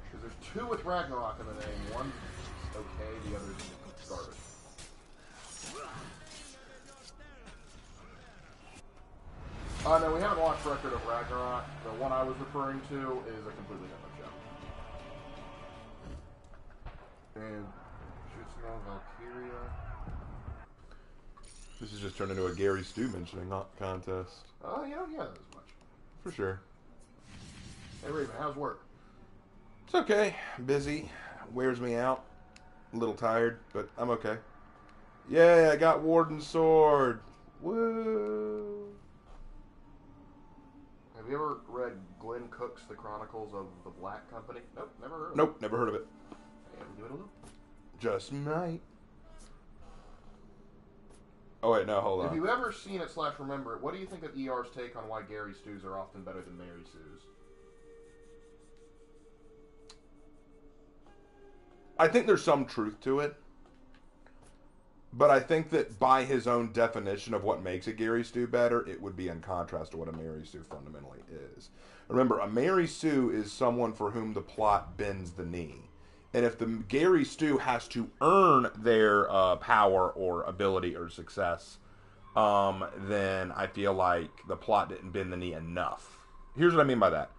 Because there's two with Ragnarok in the name. One's okay, the other's garbage. No, we haven't watched Record of Ragnarok. The one I was referring to is a completely different show. And shoots now Valkyria. this has just turned into a Gary Stu mentioning contest. Oh, you don't hear that as much. For sure. Hey Raven, how's work? It's okay. Busy. Wears me out. A little tired, but I'm okay. Yeah, I got Warden's sword. Woo! Have you ever read Glenn Cook's The Chronicles of the Black Company? Nope, never heard of it. Nope, never heard of it. Hey, give it a look. Just might. Oh wait, no, hold on. If you've ever seen it / remember it, what do you think of ER's take on why Gary Stews are often better than Mary Sue's? I think there's some truth to it. But I think that by his own definition of what makes a Gary Stu better, it would be in contrast to what a Mary Sue fundamentally is. Remember, a Mary Sue is someone for whom the plot bends the knee. And if the Gary Stu has to earn their power or ability or success, then I feel like the plot didn't bend the knee enough. Here's what I mean by that.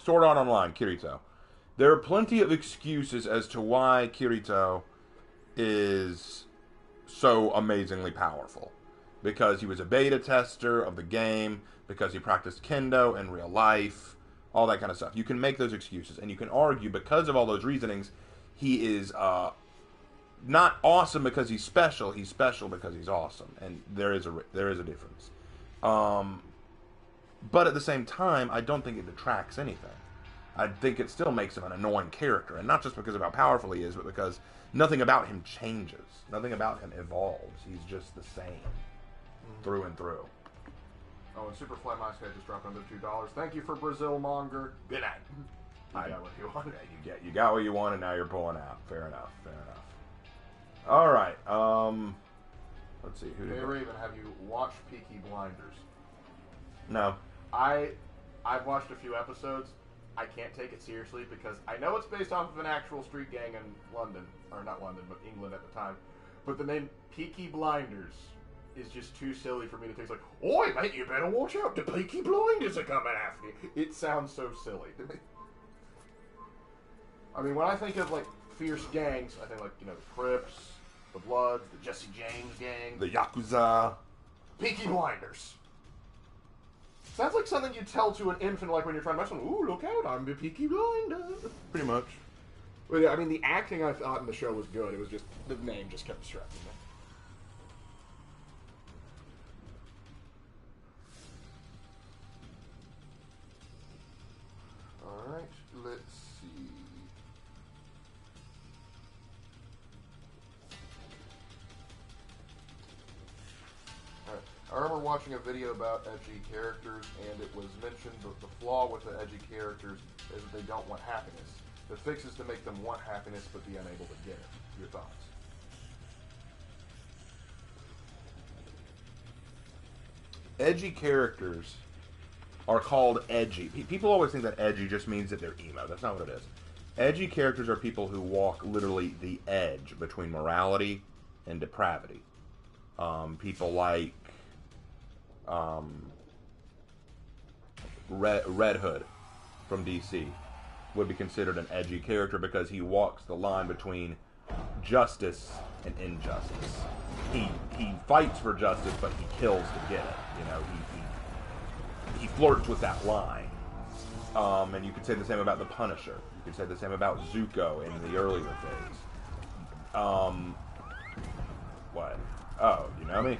Sword Art Online, Kirito. There are plenty of excuses as to why Kirito is so amazingly powerful. Because he was a beta tester of the game, because he practiced kendo in real life, all that kind of stuff. You can make those excuses, and you can argue because of all those reasonings, he is not awesome because he's special because he's awesome. And there is a difference. But at the same time, I don't think it detracts anything. I think it still makes him an annoying character. And not just because of how powerful he is, but because nothing about him changes. Nothing about him evolves. He's just the same. Through and through. Oh, and Superfly My Sky just dropped under $2. Thank you for Brazil Monger. Good night. You got what you wanted. You got what you want, and now you're pulling out. Fair enough. All right. Let's see. Hey, Raven, have you watched Peaky Blinders? No. I've watched a few episodes. I can't take it seriously because I know it's based off of an actual street gang in London. Or not London, but England at the time. But the name Peaky Blinders is just too silly for me to take. It's like, oi, mate, you better watch out. The Peaky Blinders are coming after you. It sounds so silly to me. I mean, when I think of, like, fierce gangs, I think, like, you know, the Crips, the Bloods, the Jesse James gang. The Yakuza. Peaky Blinders. Sounds like something you tell to an infant, like, when you're trying to mess with them. Ooh, look out, I'm the Peaky Blinder. Pretty much. Well, yeah, I mean, the acting I thought in the show was good. It was just, the name just kept distracting me. Alright, let's see. I remember watching a video about edgy characters, and it was mentioned that the flaw with the edgy characters is that they don't want happiness. The fix is to make them want happiness but be unable to get it. Your thoughts? Edgy characters are called edgy. People always think that edgy just means that they're emo. That's not what it is. Edgy characters are people who walk literally the edge between morality and depravity. People like Red Hood from DC would be considered an edgy character because he walks the line between justice and injustice. He fights for justice, but he kills to get it. You know, he flirts with that line. And you could say the same about the Punisher. You could say the same about Zuko in the earlier days. What? Oh, you know me?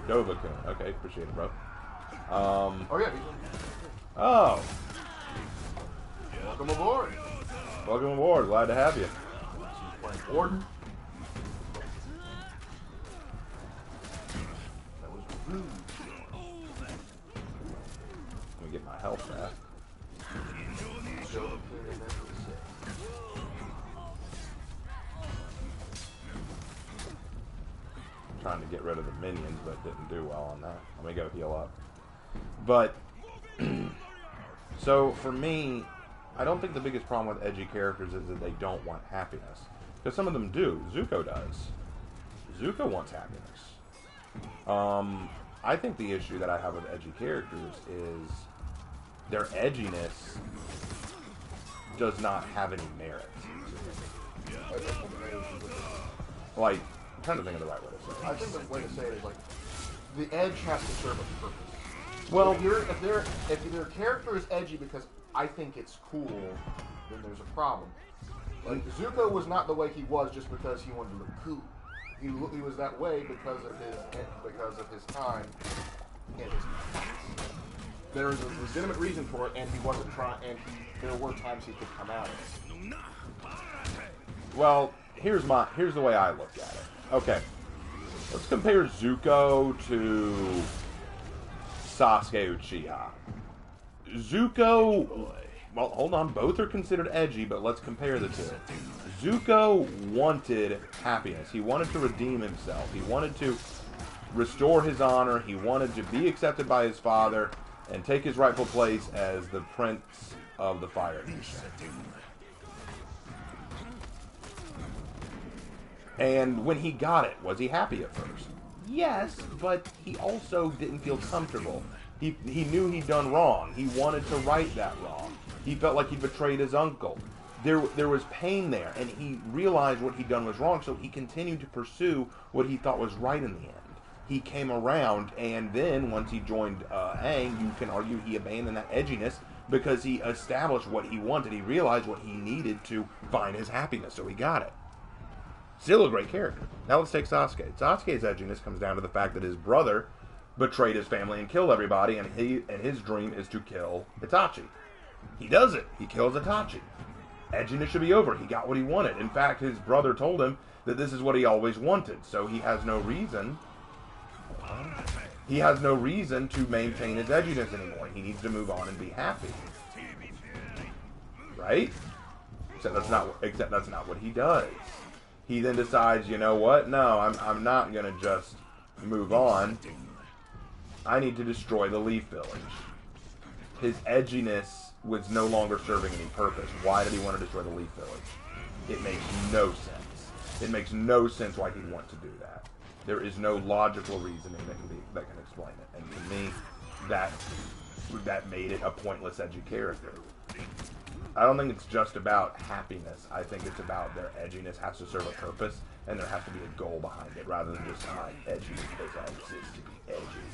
Dova-kun. Okay, appreciate it, bro. Oh, yeah. Oh. Welcome aboard. Welcome aboard. Glad to have you. She's playing Gordon. That was rude. Let me get my health back. Trying to get rid of the minions, but didn't do well on that. Let me go heal up. But, so for me, I don't think the biggest problem with edgy characters is that they don't want happiness. Because some of them do. Zuko does. Zuko wants happiness. I think the issue that I have with edgy characters is their edginess does not have any merit. Like, I'm trying to think of the right way to say it. I think the way to say it is like the edge has to serve a purpose. Well, if their character is edgy because I think it's cool, then there's a problem. Like Zuko was not the way he was just because he wanted to look cool. He was that way because of his time and his past. There was a legitimate reason for it, and he wasn't trying. And there were times he could come out of it. well, here's the way I look at it. Okay, let's compare Zuko to Sasuke Uchiha. Zuko, well, hold on, both are considered edgy, but let's compare the two. Zuko wanted happiness. He wanted to redeem himself. He wanted to restore his honor. He wanted to be accepted by his father and take his rightful place as the Prince of the Fire Nation. And when he got it, was he happy at first? Yes, but he also didn't feel comfortable. He knew he'd done wrong. He wanted to right that wrong. He felt like he betrayed his uncle. There was pain there, and he realized what he'd done was wrong, so he continued to pursue what he thought was right in the end. He came around, and then once he joined Aang, you can argue he abandoned that edginess because he established what he wanted. He realized what he needed to find his happiness, so he got it. Still a great character. Now let's take Sasuke. Sasuke's edginess comes down to the fact that his brother betrayed his family and killed everybody, and his dream is to kill Itachi. He does it. He kills Itachi. Edginess should be over. He got what he wanted. In fact, his brother told him that this is what he always wanted, so he has no reason. He has no reason to maintain his edginess anymore. He needs to move on and be happy. Right? Except that's not what he does. He then decides, you know what? No, I'm not going to just move on. I need to destroy the Leaf Village. His edginess was no longer serving any purpose. Why did he want to destroy the Leaf Village? It makes no sense. It makes no sense why he'd want to do that. There is no logical reasoning that can explain it. And to me, that made it a pointless edgy character. I don't think it's just about happiness. I think it's about their edginess has to serve a purpose, and there has to be a goal behind it, rather than just edgy because I exist to be edgy.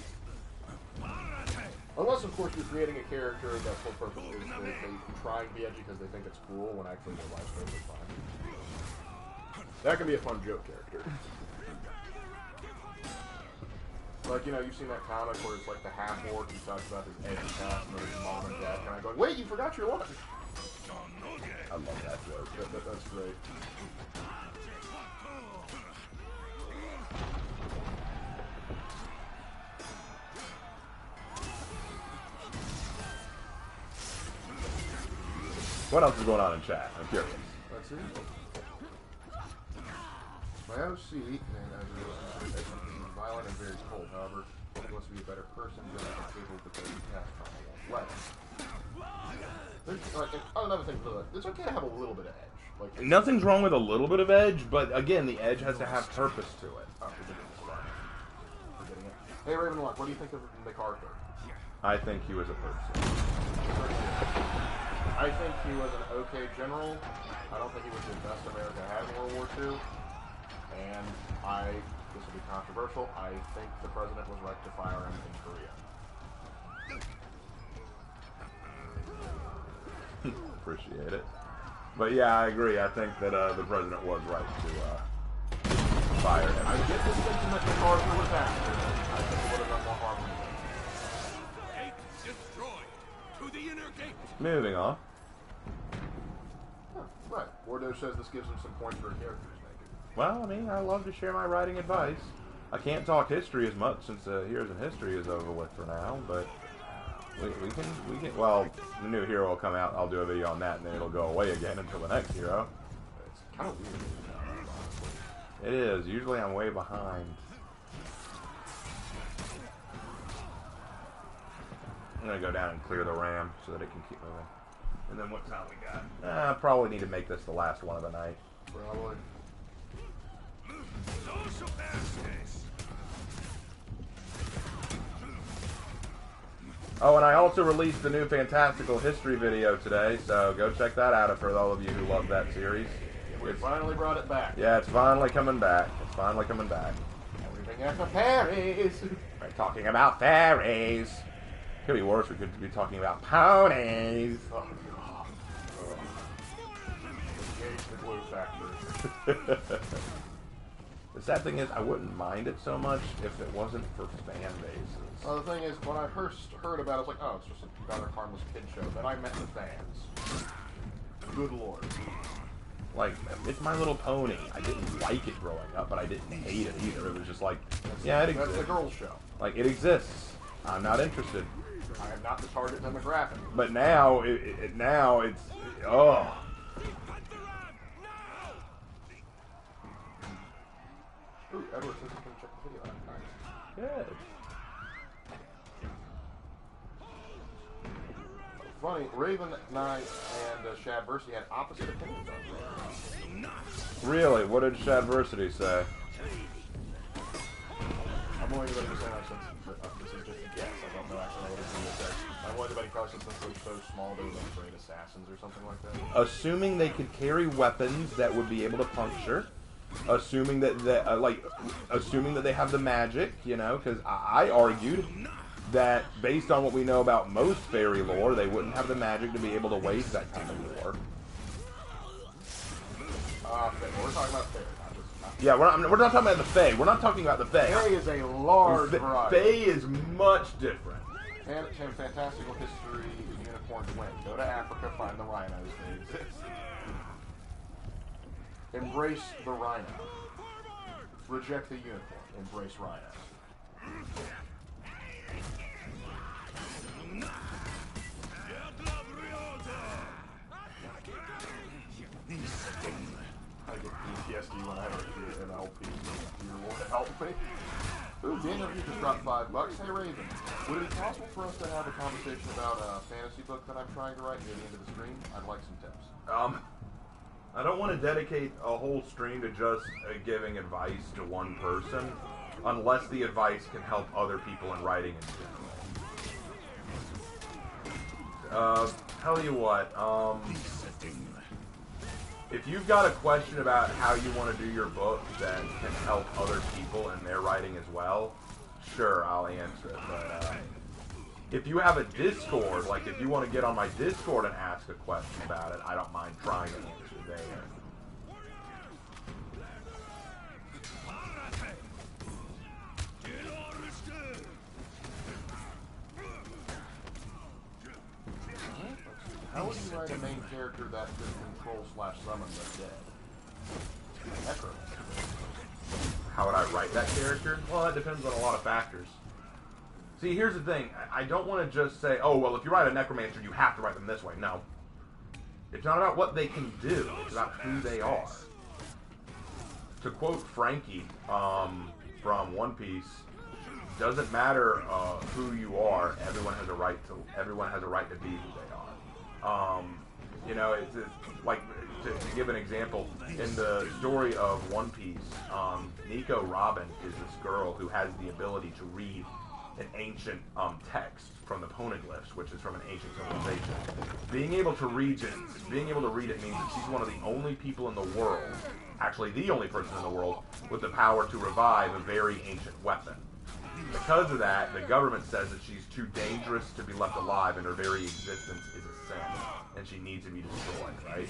Unless, of course, you're creating a character that's whole purpose is they try and be edgy because they think it's cool, when actually their life's totally fine. That can be a fun joke character. Like, you know, you've seen that comic where it's like the half-orc, he talks about his edgy past, and his mom and dad kind of going, wait, you forgot your lunch! I love that joke. That's great. What else is going on in chat? I'm curious. Let's see. My OC, and as a result, is violent and very cold. However, he wants to be a better person, just as capable because he has less. Another thing for that, it's okay to have a little bit of edge. Like, Nothing's wrong with a little bit of edge, but again, the edge has to have purpose to it. Oh, forgetting it. Hey, Ravenlock, what do you think of MacArthur? I think he was a person. I think he was an okay general. I don't think he was the best America had in World War II. And this will be controversial, I think the president was right to fire him in Korea. Appreciate it. But yeah, I agree. I think that the president was right to fire him. I get the sentiment that MacArthur was after. I think it would have done more harm than good. Gate destroyed. To the inner gate. Moving on. Right. Wardo says this gives him some points for a character he's making. Well, I mean, I love to share my writing advice. I can't talk history as much since Heroes in History is over with for now, but we can. Well, the new hero will come out. I'll do a video on that, and then it'll go away again until the next hero. It's kind of weird. It is. Usually, I'm way behind. I'm gonna go down and clear the RAM so that it can keep moving. And then what time we got? Probably need to make this the last one of the night. Probably. Oh, and I also released the new Fantastical History video today, so go check that out for all of you who love that series. We finally brought it back. Yeah, it's finally coming back. It's finally coming back. Everything after fairies. We're talking about fairies. Could be worse. We could be talking about ponies. Oh, God. Engage the glue factory. The sad thing is, I wouldn't mind it so much if it wasn't for fan bases. Well, the thing is, when I first heard about it, I was like, oh, it's just a rather harmless kid show. Then I met the fans. Good lord. Like, it's My Little Pony. I didn't like it growing up, but I didn't hate it either. It was just like, yeah, it exists. That's the girls' show. Like, it exists. I'm not interested. I am not the target demographic. But now, now it's, oh. Ooh, Edward says he can check the video out. Nice. Good. Funny, Raven Knight and Shadversity had opposite opinions on this. Really? What did Shadversity say? I'm only going to say that since this is just a guess. I don't know actually what it's going to say. I'm only going to probably since they're so small they were like great assassins or something like that. Assuming they could carry weapons that would be able to puncture. Assuming that assuming that they have the magic, you know, because I argued that based on what we know about most fairy lore, they wouldn't have the magic to be able to waste that kind of lore. We're talking about fairy, yeah, we're not talking about the fae. We're not talking about the fae. Fae is a large variety. Fae is much different. And Fantastical History, Unicorns win. Go to Africa, find the rhinos. They exist. Embrace the rhino. Reject the unicorn. Embrace rhino. I get PTSD when I don't hear MLP. You want to help me? Ooh, Daniel, you just dropped $5. Hey, Raven. Would it be possible for us to have a conversation about a fantasy book that I'm trying to write near the end of the stream? I'd like some tips. I don't want to dedicate a whole stream to just giving advice to one person, unless the advice can help other people in writing in general. Tell you what, if you've got a question about how you want to do your book that can help other people in their writing as well, sure, I'll answer it. But if you have a Discord, like if you want to get on my Discord and ask a question about it, I don't mind trying to answer there. How would you write a main character that could control/summon the dead? Necromancer. How would I write that character? Well, that depends on a lot of factors. See, here's the thing. I don't want to just say, oh, well, if you write a necromancer, you have to write them this way. No. It's not about what they can do. It's about who they are. To quote Frankie from One Piece, doesn't matter who you are. Everyone has a right to be who they are. You know, it's like to give an example in the story of One Piece. Nico Robin is this girl who has the ability to read an ancient text from the poneglyphs, which is from an ancient civilization. Being able to read it means that she's one of the only people in the world, actually the only person in the world, with the power to revive a very ancient weapon. Because of that, the government says that she's too dangerous to be left alive, and her very existence is a sin, and she needs to be destroyed, right?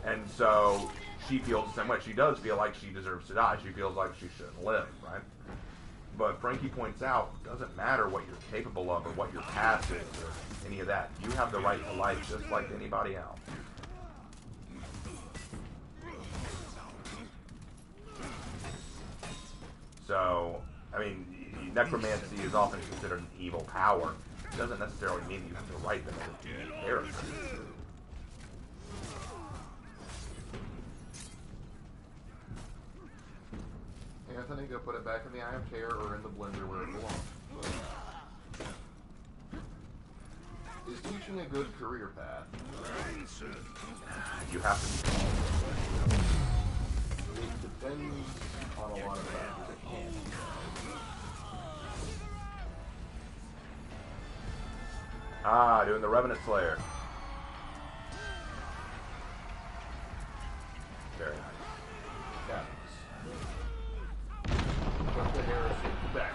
And so she feels the same way. She does feel like she deserves to die. She feels like she shouldn't live, right? But Frankie points out, it doesn't matter what you're capable of or what your past is or any of that. You have the right to life just like anybody else. So, I mean, necromancy is often considered an evil power. It doesn't necessarily mean that you have the right to make a character. Anthony, go put it back in the Eye of Terror or in the blender where it belongs. Is teaching a good career path? You have to be. It depends on a lot of factors. Doing the Revenant Slayer. Very nice. Cabins. Put the heresy back.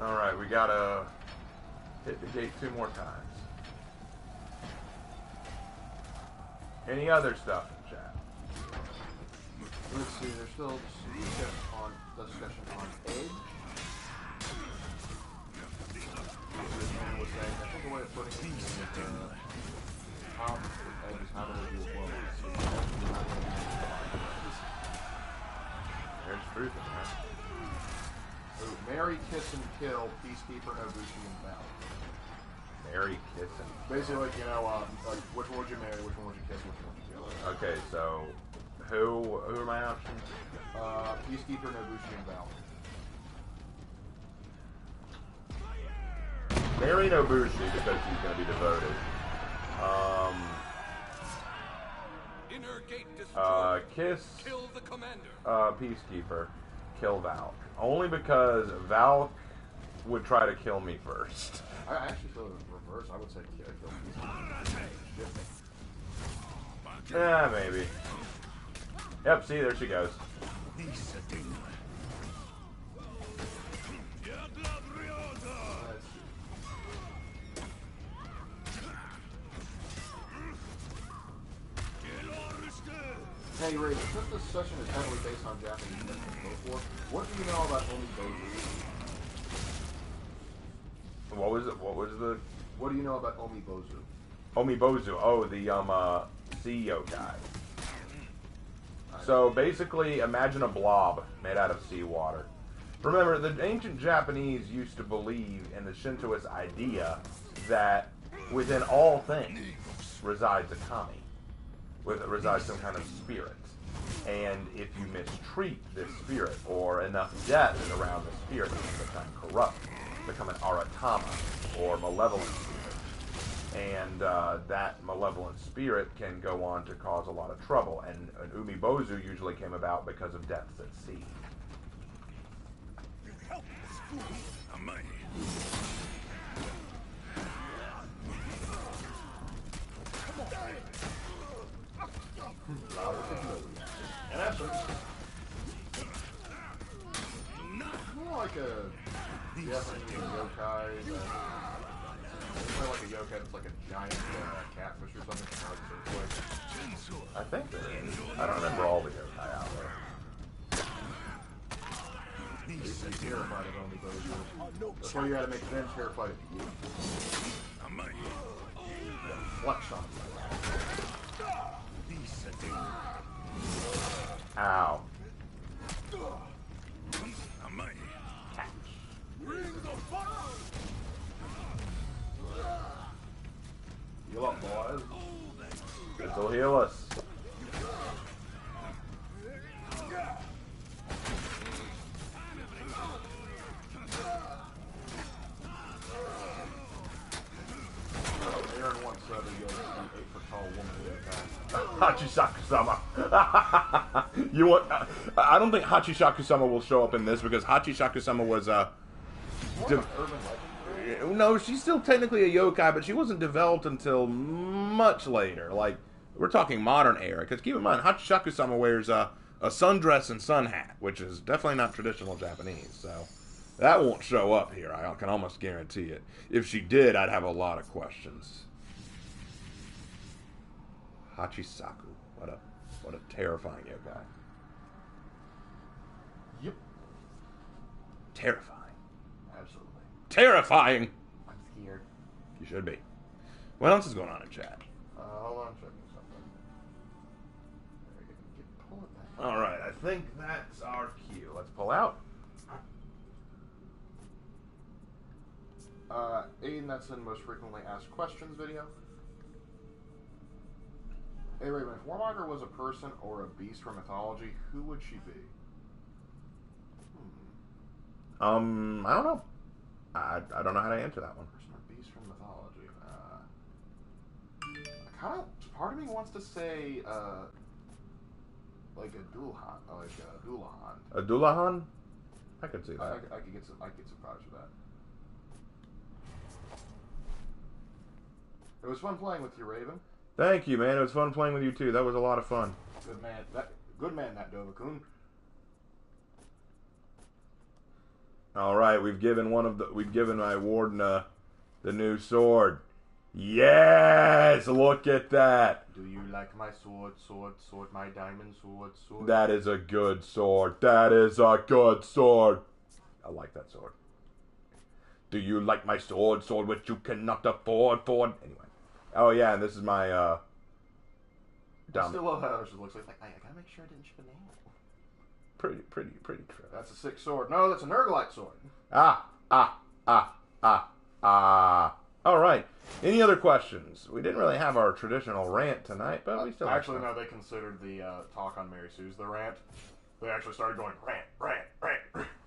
Alright, we gotta hit the gate 2 more times. Any other stuff in chat? Let's see, there's still discussion on Edge. Man was saying, I think a way of putting it is how Edge is not going to do well. There's truth in that. Ooh, marry, kiss, and kill Peacekeeper, Nobushi, and Val. Marry, kiss, and Basically, like, you know, like, which one would you marry, which one would you kiss, which one would you kill? Okay, so who are my options? Peacekeeper, Nobushi, and Val. Marry Nobushi because he's going to be devoted. Inner gate destroyed. Kiss Kill the commander. Peacekeeper, kill Valk. Only because Valk would try to kill me first. I actually feel the reverse. I would say kill Peacekeeper. Yeah, maybe. Yep, see, there she goes. Hey Ray, since this session is heavily based on Japanese myths and folklore, what do you know about Omibozu? What was it? What was the... What do you know about Omibozu? Omibozu. Oh, the sea yokai. So basically, imagine a blob made out of seawater. Remember, the ancient Japanese used to believe in the Shintoist idea that within all things resides a kami. Resides some kind of spirit. And if you mistreat this spirit, or enough death is around the spirit, it can become corrupt, become an aratama, or malevolent spirit. And that malevolent spirit can go on to cause a lot of trouble. And an umibozu usually came about because of deaths at sea. In essence, more like a Japanese yokai that... It's more like a yokai that's like a giant catfish or something. I think there is. I don't remember all the yokai out there. He's terrified of Omibozu. That's why you gotta make them terrified of you. Flex on them. Ow. This'll heal us. Aaron once said he goes an 8-foot-tall woman with a Hachisaku-sama. You want? I don't think Hachisaku-sama will show up in this because Hachisaku-sama was urban legend. no, she's still technically a yokai, but she wasn't developed until much later. Like we're talking modern era. Because keep in mind, Hachisaku-sama wears a sundress and sun hat, which is definitely not traditional Japanese. So that won't show up here. I can almost guarantee it. If she did, I'd have a lot of questions. Hachisaku. What a terrifying yokai. Yep. Terrifying. Absolutely. Terrifying! I'm scared. You should be. What else is going on in chat? Hold on, checking something. There you go. Pull it back. Alright, I think that's our cue. Let's pull out. Aiden, that's in most frequently asked questions video. Hey Raven, if Warmonger was a person or a beast from mythology, who would she be? I don't know. I don't know how to answer that one. Person or beast from mythology. Part of me wants to say, like a Dulahan. A Dulahan? I could see that. I could get surprised with that. It was fun playing with you, Raven. Thank you, man. It was fun playing with you too. That was a lot of fun. Good man, that Dovakun. All right, we've given my warden the new sword. Yes, look at that. Do you like my sword, my diamond sword? That is a good sword. That is a good sword. I like that sword. Do you like my sword which you cannot afford? Anyway. Oh yeah, and this is my I still love how it looks like I gotta make sure I didn't chip a nail. Pretty true. That's a sick sword. No, that's a Nurglite sword. All right. Any other questions? We didn't really have our traditional rant tonight, but we still actually no. They considered the talk on Mary Sue's the rant. They actually started going rant.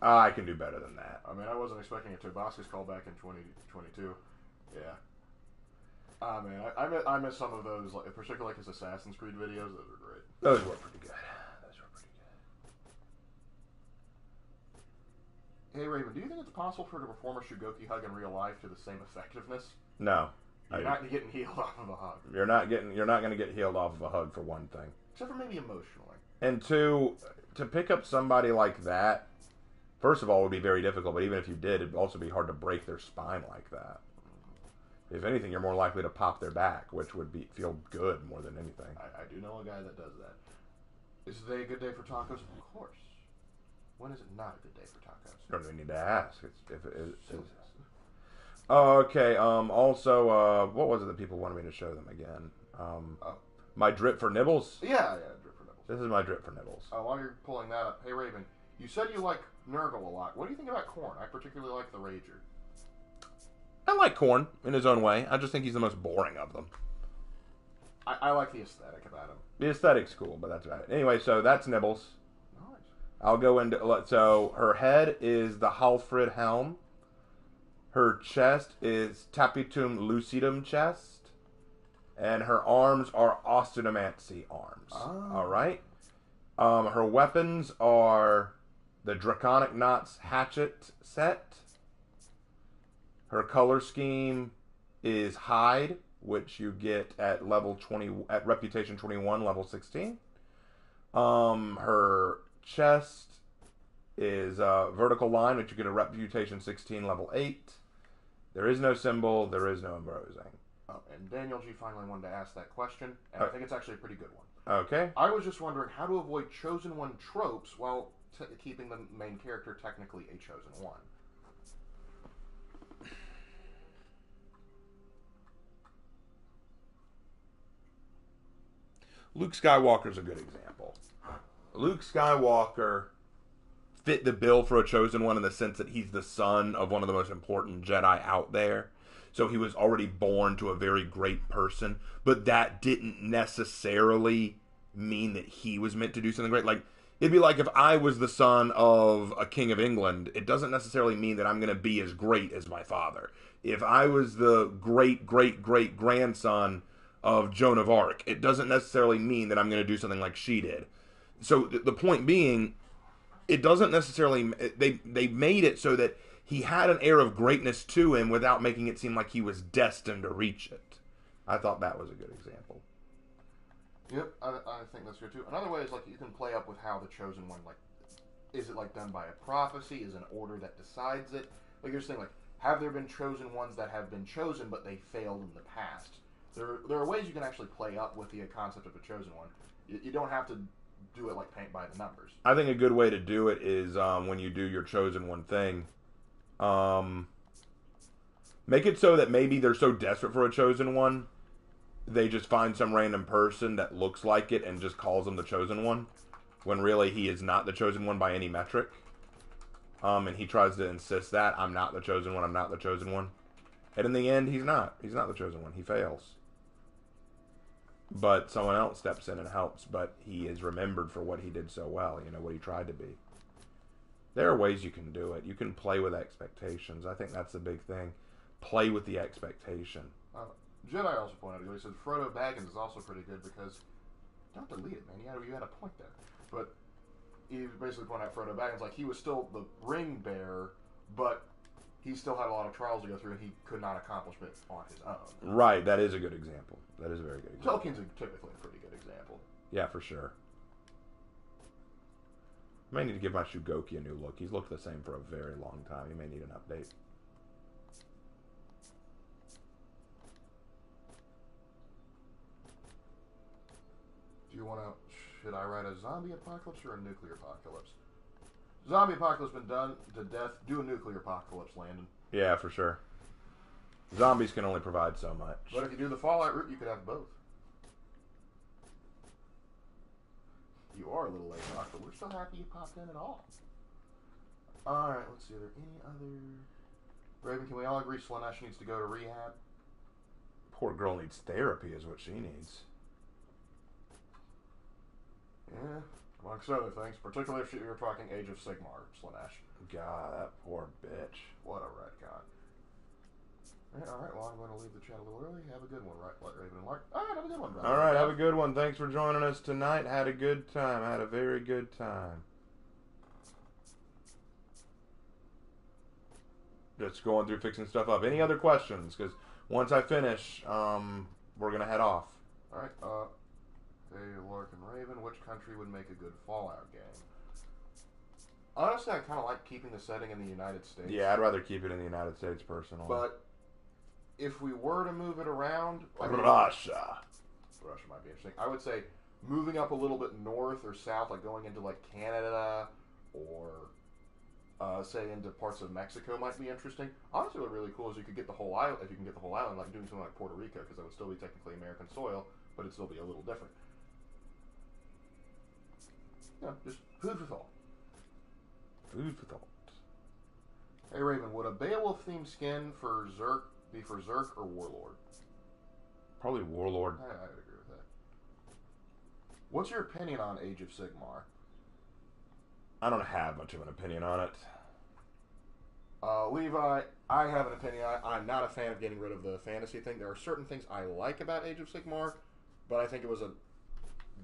I can do better than that. I mean, I wasn't expecting a Tobascus call back in 2022. Yeah. Man, I miss some of those, like, particularly like his Assassin's Creed videos. Those were great. Those were pretty good. Hey Raven, do you think it's possible for to perform a Shugoki hug in real life to the same effectiveness? No. You're not getting healed off of a hug. You're not going to get healed off of a hug for one thing. Except for maybe emotionally. And two, to pick up somebody like that, first of all, would be very difficult. But even if you did, it'd also be hard to break their spine like that. If anything, you're more likely to pop their back, which would feel good more than anything. I do know a guy that does that. Is today a good day for tacos? Of course. When is it not a good day for tacos? You don't even need to ask. Okay. Also, what was it that people wanted me to show them again? My drip for nibbles. Yeah, drip for nibbles. This is my drip for nibbles. While you're pulling that up, hey Raven, you said you like Nurgle a lot. What do you think about Korn? I particularly like the Rager. I like Korn in his own way. I just think he's the most boring of them. I like the aesthetic about him. The aesthetic's cool, but that's about it. Anyway, so that's Nibbles. Nice. I'll go into... So, her head is the Halfrid helm. Her chest is Tapitum lucidum chest. And her arms are Ostinomancy arms. Oh. Alright? Her weapons are the Draconic Knots hatchet set. Her color scheme is Hide, which you get at level 20, at Reputation 21, level 16. Her chest is Vertical Line, which you get at Reputation 16, level 8. There is no symbol, there is no embracing. Oh, and Daniel G finally wanted to ask that question, and I think it's actually a pretty good one. Okay. I was just wondering how to avoid Chosen One tropes while keeping the main character technically a Chosen One. Luke Skywalker's a good example. Luke Skywalker fit the bill for a Chosen One in the sense that he's the son of one of the most important Jedi out there. so he was already born to a very great person, but that didn't necessarily mean that he was meant to do something great. Like, it'd be like if I was the son of a king of England, it doesn't necessarily mean that I'm going to be as great as my father. If I was the great-great-great-grandson of Joan of Arc, it doesn't necessarily mean that I'm going to do something like she did. So the point being, it doesn't necessarily... They made it so that he had an air of greatness to him without making it seem like he was destined to reach it. I thought that was a good example. Yep, I think that's good too. Another way is like you can play up with how the chosen one, like, is it like done by a prophecy? Is an order that decides it? Like you're saying, like, have there been chosen ones that have been chosen but they failed in the past? There are ways you can actually play up with the concept of a chosen one. You don't have to do it like paint by the numbers. I think a good way to do it is when you do your chosen one thing, make it so that maybe they're so desperate for a chosen one, they just find some random person that looks like it and just calls them the chosen one, when really he is not the chosen one by any metric. And he tries to insist that I'm not the chosen one, I'm not the chosen one. And in the end, he's not. He's not the chosen one. He fails. But someone else steps in and helps, but he is remembered for what he did so well, you know, what he tried to be. There are ways you can do it. You can play with expectations. I think that's the big thing. Play with the expectation. Jedi also pointed out, he said Frodo Baggins is also pretty good because, don't delete it, man, you had a point there. But he basically pointed out Frodo Baggins, like he was still the ring bearer, but he still had a lot of trials to go through and he could not accomplish it on his own. Right, that is a good example. That is a very good example. Tolkien's typically a pretty good example. Yeah, for sure. I may need to give my Shugoki a new look. He's looked the same for a very long time. He may need an update. Should I write a zombie apocalypse or a nuclear apocalypse? Zombie apocalypse been done to death. Do a nuclear apocalypse, Landon. Yeah, for sure. Zombies can only provide so much. But if you do the Fallout route, you could have both. You are a little late, Doc, but we're so happy you popped in at all. Alright, let's see. Are there any other... Raven, can we all agree Slaanesh needs to go to rehab? Poor girl needs therapy is what she needs. Yeah, amongst other things, particularly if you're talking Age of Sigmar, Slaanesh. God, that poor bitch. What a retcon. Alright, well, I'm going to leave the chat a little early. Have a good one, right, Raven and Lark. Alright, have a good one, brother. Alright, have a good one. Thanks for joining us tonight. Had a good time. Had a very good time. Just going through fixing stuff up. Any other questions? Because once I finish, we're going to head off. Alright, hey, Lark and Raven, which country would make a good Fallout game? Honestly, I kind of like keeping the setting in the United States. Yeah, I'd rather keep it in the United States, personally. But if we were to move it around... Russia might be interesting. I would say moving up a little bit north or south, like going into like Canada or say into parts of Mexico might be interesting. Honestly, what's really cool is you could get the whole island, if you can get the whole island, like doing something like Puerto Rico, because that would still be technically American soil, but it'd still be a little different. Yeah, just food for thought. Food for thought. Hey Raven, would a Beowulf themed skin for Zerk be for Zerk or Warlord? Probably Warlord. I would agree with that. What's your opinion on Age of Sigmar? I don't have much of an opinion on it. Levi, I have an opinion. I'm not a fan of getting rid of the fantasy thing. There are certain things I like about Age of Sigmar, but I think it was a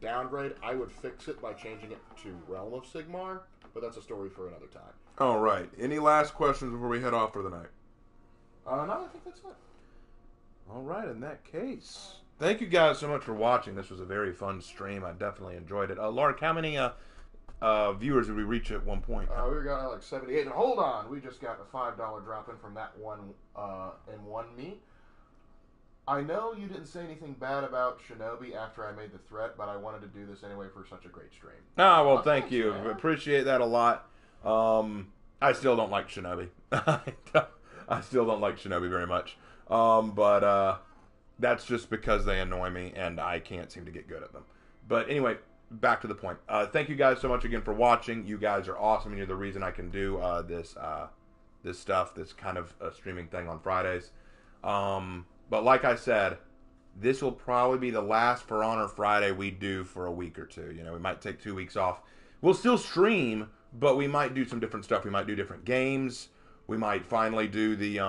downgrade. I would fix it by changing it to Realm of Sigmar, but that's a story for another time. All right. Any last questions before we head off for the night? No, I think that's it. All right, in that case. Thank you guys so much for watching. This was a very fun stream. I definitely enjoyed it. Lark, how many viewers did we reach at one point? We got like 78. And hold on, we just got a $5 drop in from that one and one me. I know you didn't say anything bad about Shinobi after I made the threat, but I wanted to do this anyway for such a great stream. Ah, well, thank you. Man. Appreciate that a lot. I still don't like Shinobi. I still don't like Shinobi very much. But that's just because they annoy me and I can't seem to get good at them. But anyway, back to the point. Thank you guys so much again for watching. You guys are awesome, and you're the reason I can do this stuff, this kind of streaming thing on Fridays. But like I said, this will probably be the last For Honor Friday we do for a week or two. You know, we might take 2 weeks off. We'll still stream, but we might do some different stuff. We might do different games. We might finally do the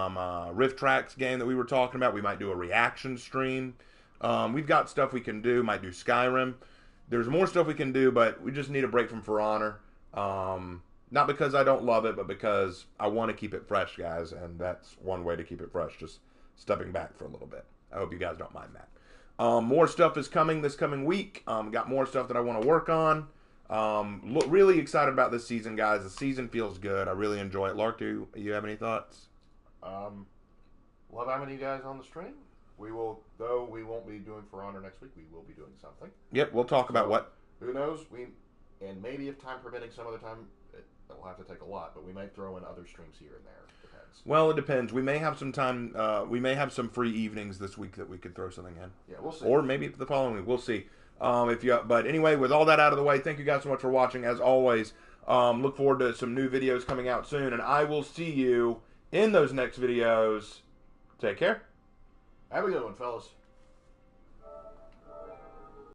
Rift Tracks game that we were talking about. We might do a reaction stream. We've got stuff we can do. Might do Skyrim. There's more stuff we can do, but we just need a break from For Honor. Not because I don't love it, but because I want to keep it fresh, guys. And that's one way to keep it fresh, just stepping back for a little bit. I hope you guys don't mind that. More stuff is coming this coming week. Got more stuff that I want to work on. Really excited about this season, guys. The season feels good. I really enjoy it. Lark, do you have any thoughts? Love having you guys on the stream. We will, though we won't be doing For Honor next week, we will be doing something. Yep, we'll talk about what. Who knows? And maybe if time permitting, some other time, it'll have to take a lot, but we might throw in other streams here and there. Depends. Well, it depends. We may have some time. We may have some free evenings this week that we could throw something in. Yeah, we'll see. Or maybe the following week. We'll see. But anyway, with all that out of the way, thank you guys so much for watching. As always, look forward to some new videos coming out soon, and I will see you in those next videos. Take care. Have a good one, fellas.